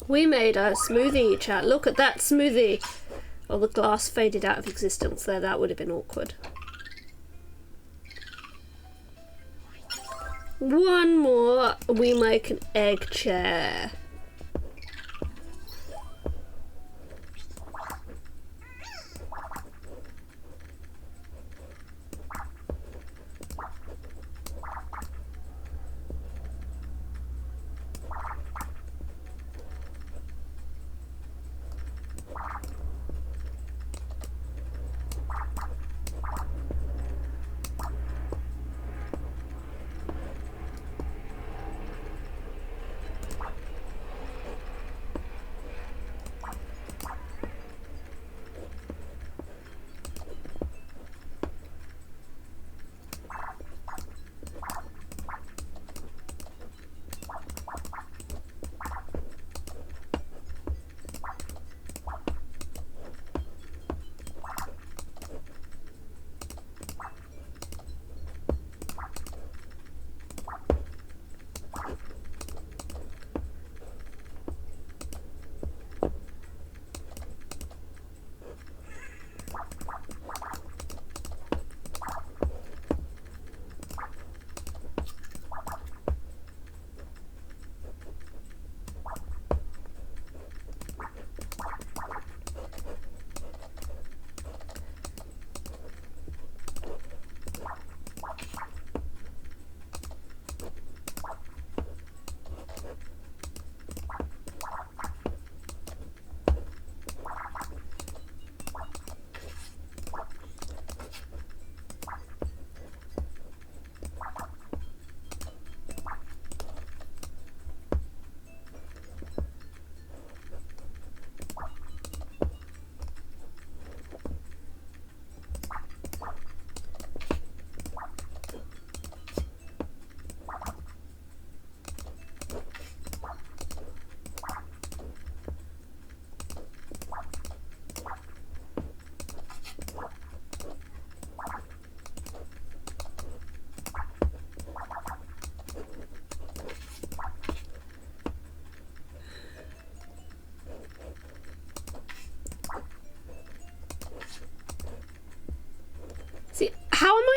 We made a smoothie, chat. Look at that smoothie. Oh, the glass faded out of existence there. That would have been awkward. One more. We make an egg chair.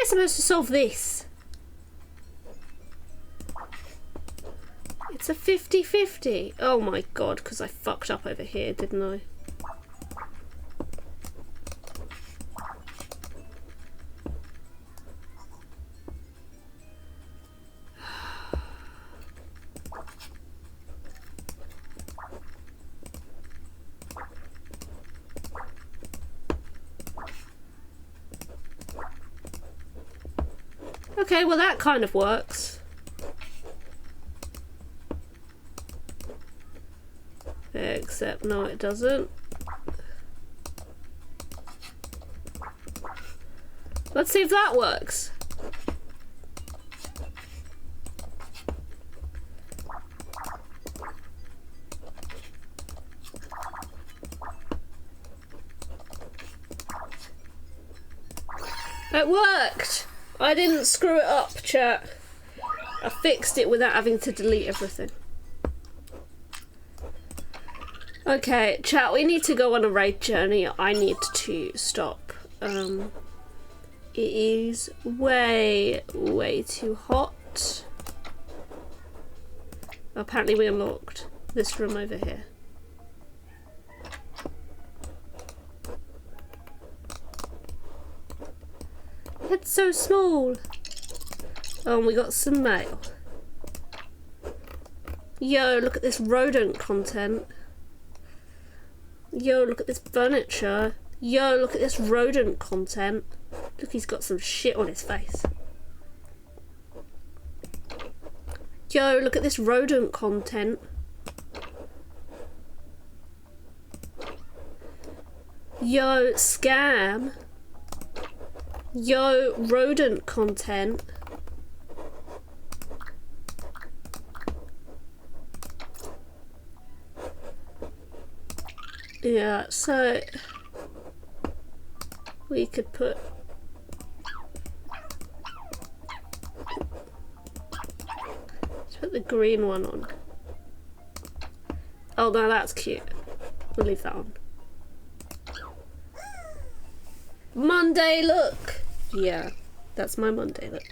I supposed to solve this? It's a 50-50. Oh my god, because I fucked up over here, didn't I? Okay, well that kind of works. Except no, it doesn't. Let's see if that works. It worked! I didn't screw it up, chat. I fixed it without having to delete everything. Okay, chat, we need to go on a raid journey. I need to stop. It is way too hot. Apparently we unlocked this room over here. It's so small. Oh, and we got some mail. Yo, look at this rodent content. Yo, look at this furniture. Yo, look at this rodent content. Look, he's got some shit on his face. Yo, look at this rodent content. Yo, scam. Yo, rodent content. Yeah, so we could put the green one on. Oh no, that's cute. We'll leave that on. Monday look! Yeah, that's my Monday look.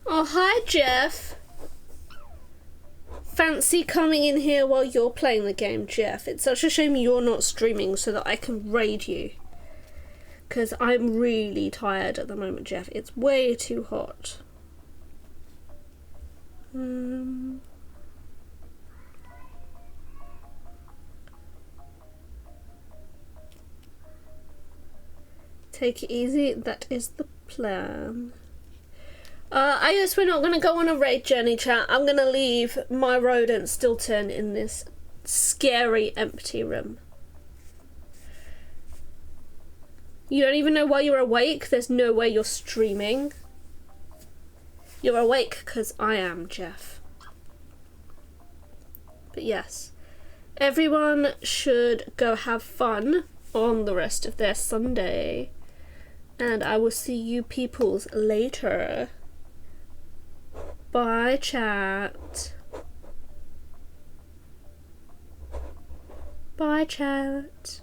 Oh, hi, Jeff. Fancy coming in here while you're playing the game, Jeff. It's such a shame you're not streaming so that I can raid you. Because I'm really tired at the moment, Jeff. It's way too hot. Take it easy. That is the plan. I guess we're not going to go on a raid journey, chat. I'm going to leave my rodent Stilton in this scary empty room. You don't even know why you're awake? There's no way you're streaming. You're awake because I am, Jeff. But yes, everyone should go have fun on the rest of their Sunday. And I will see you peoples later. Bye, chat. Bye, chat.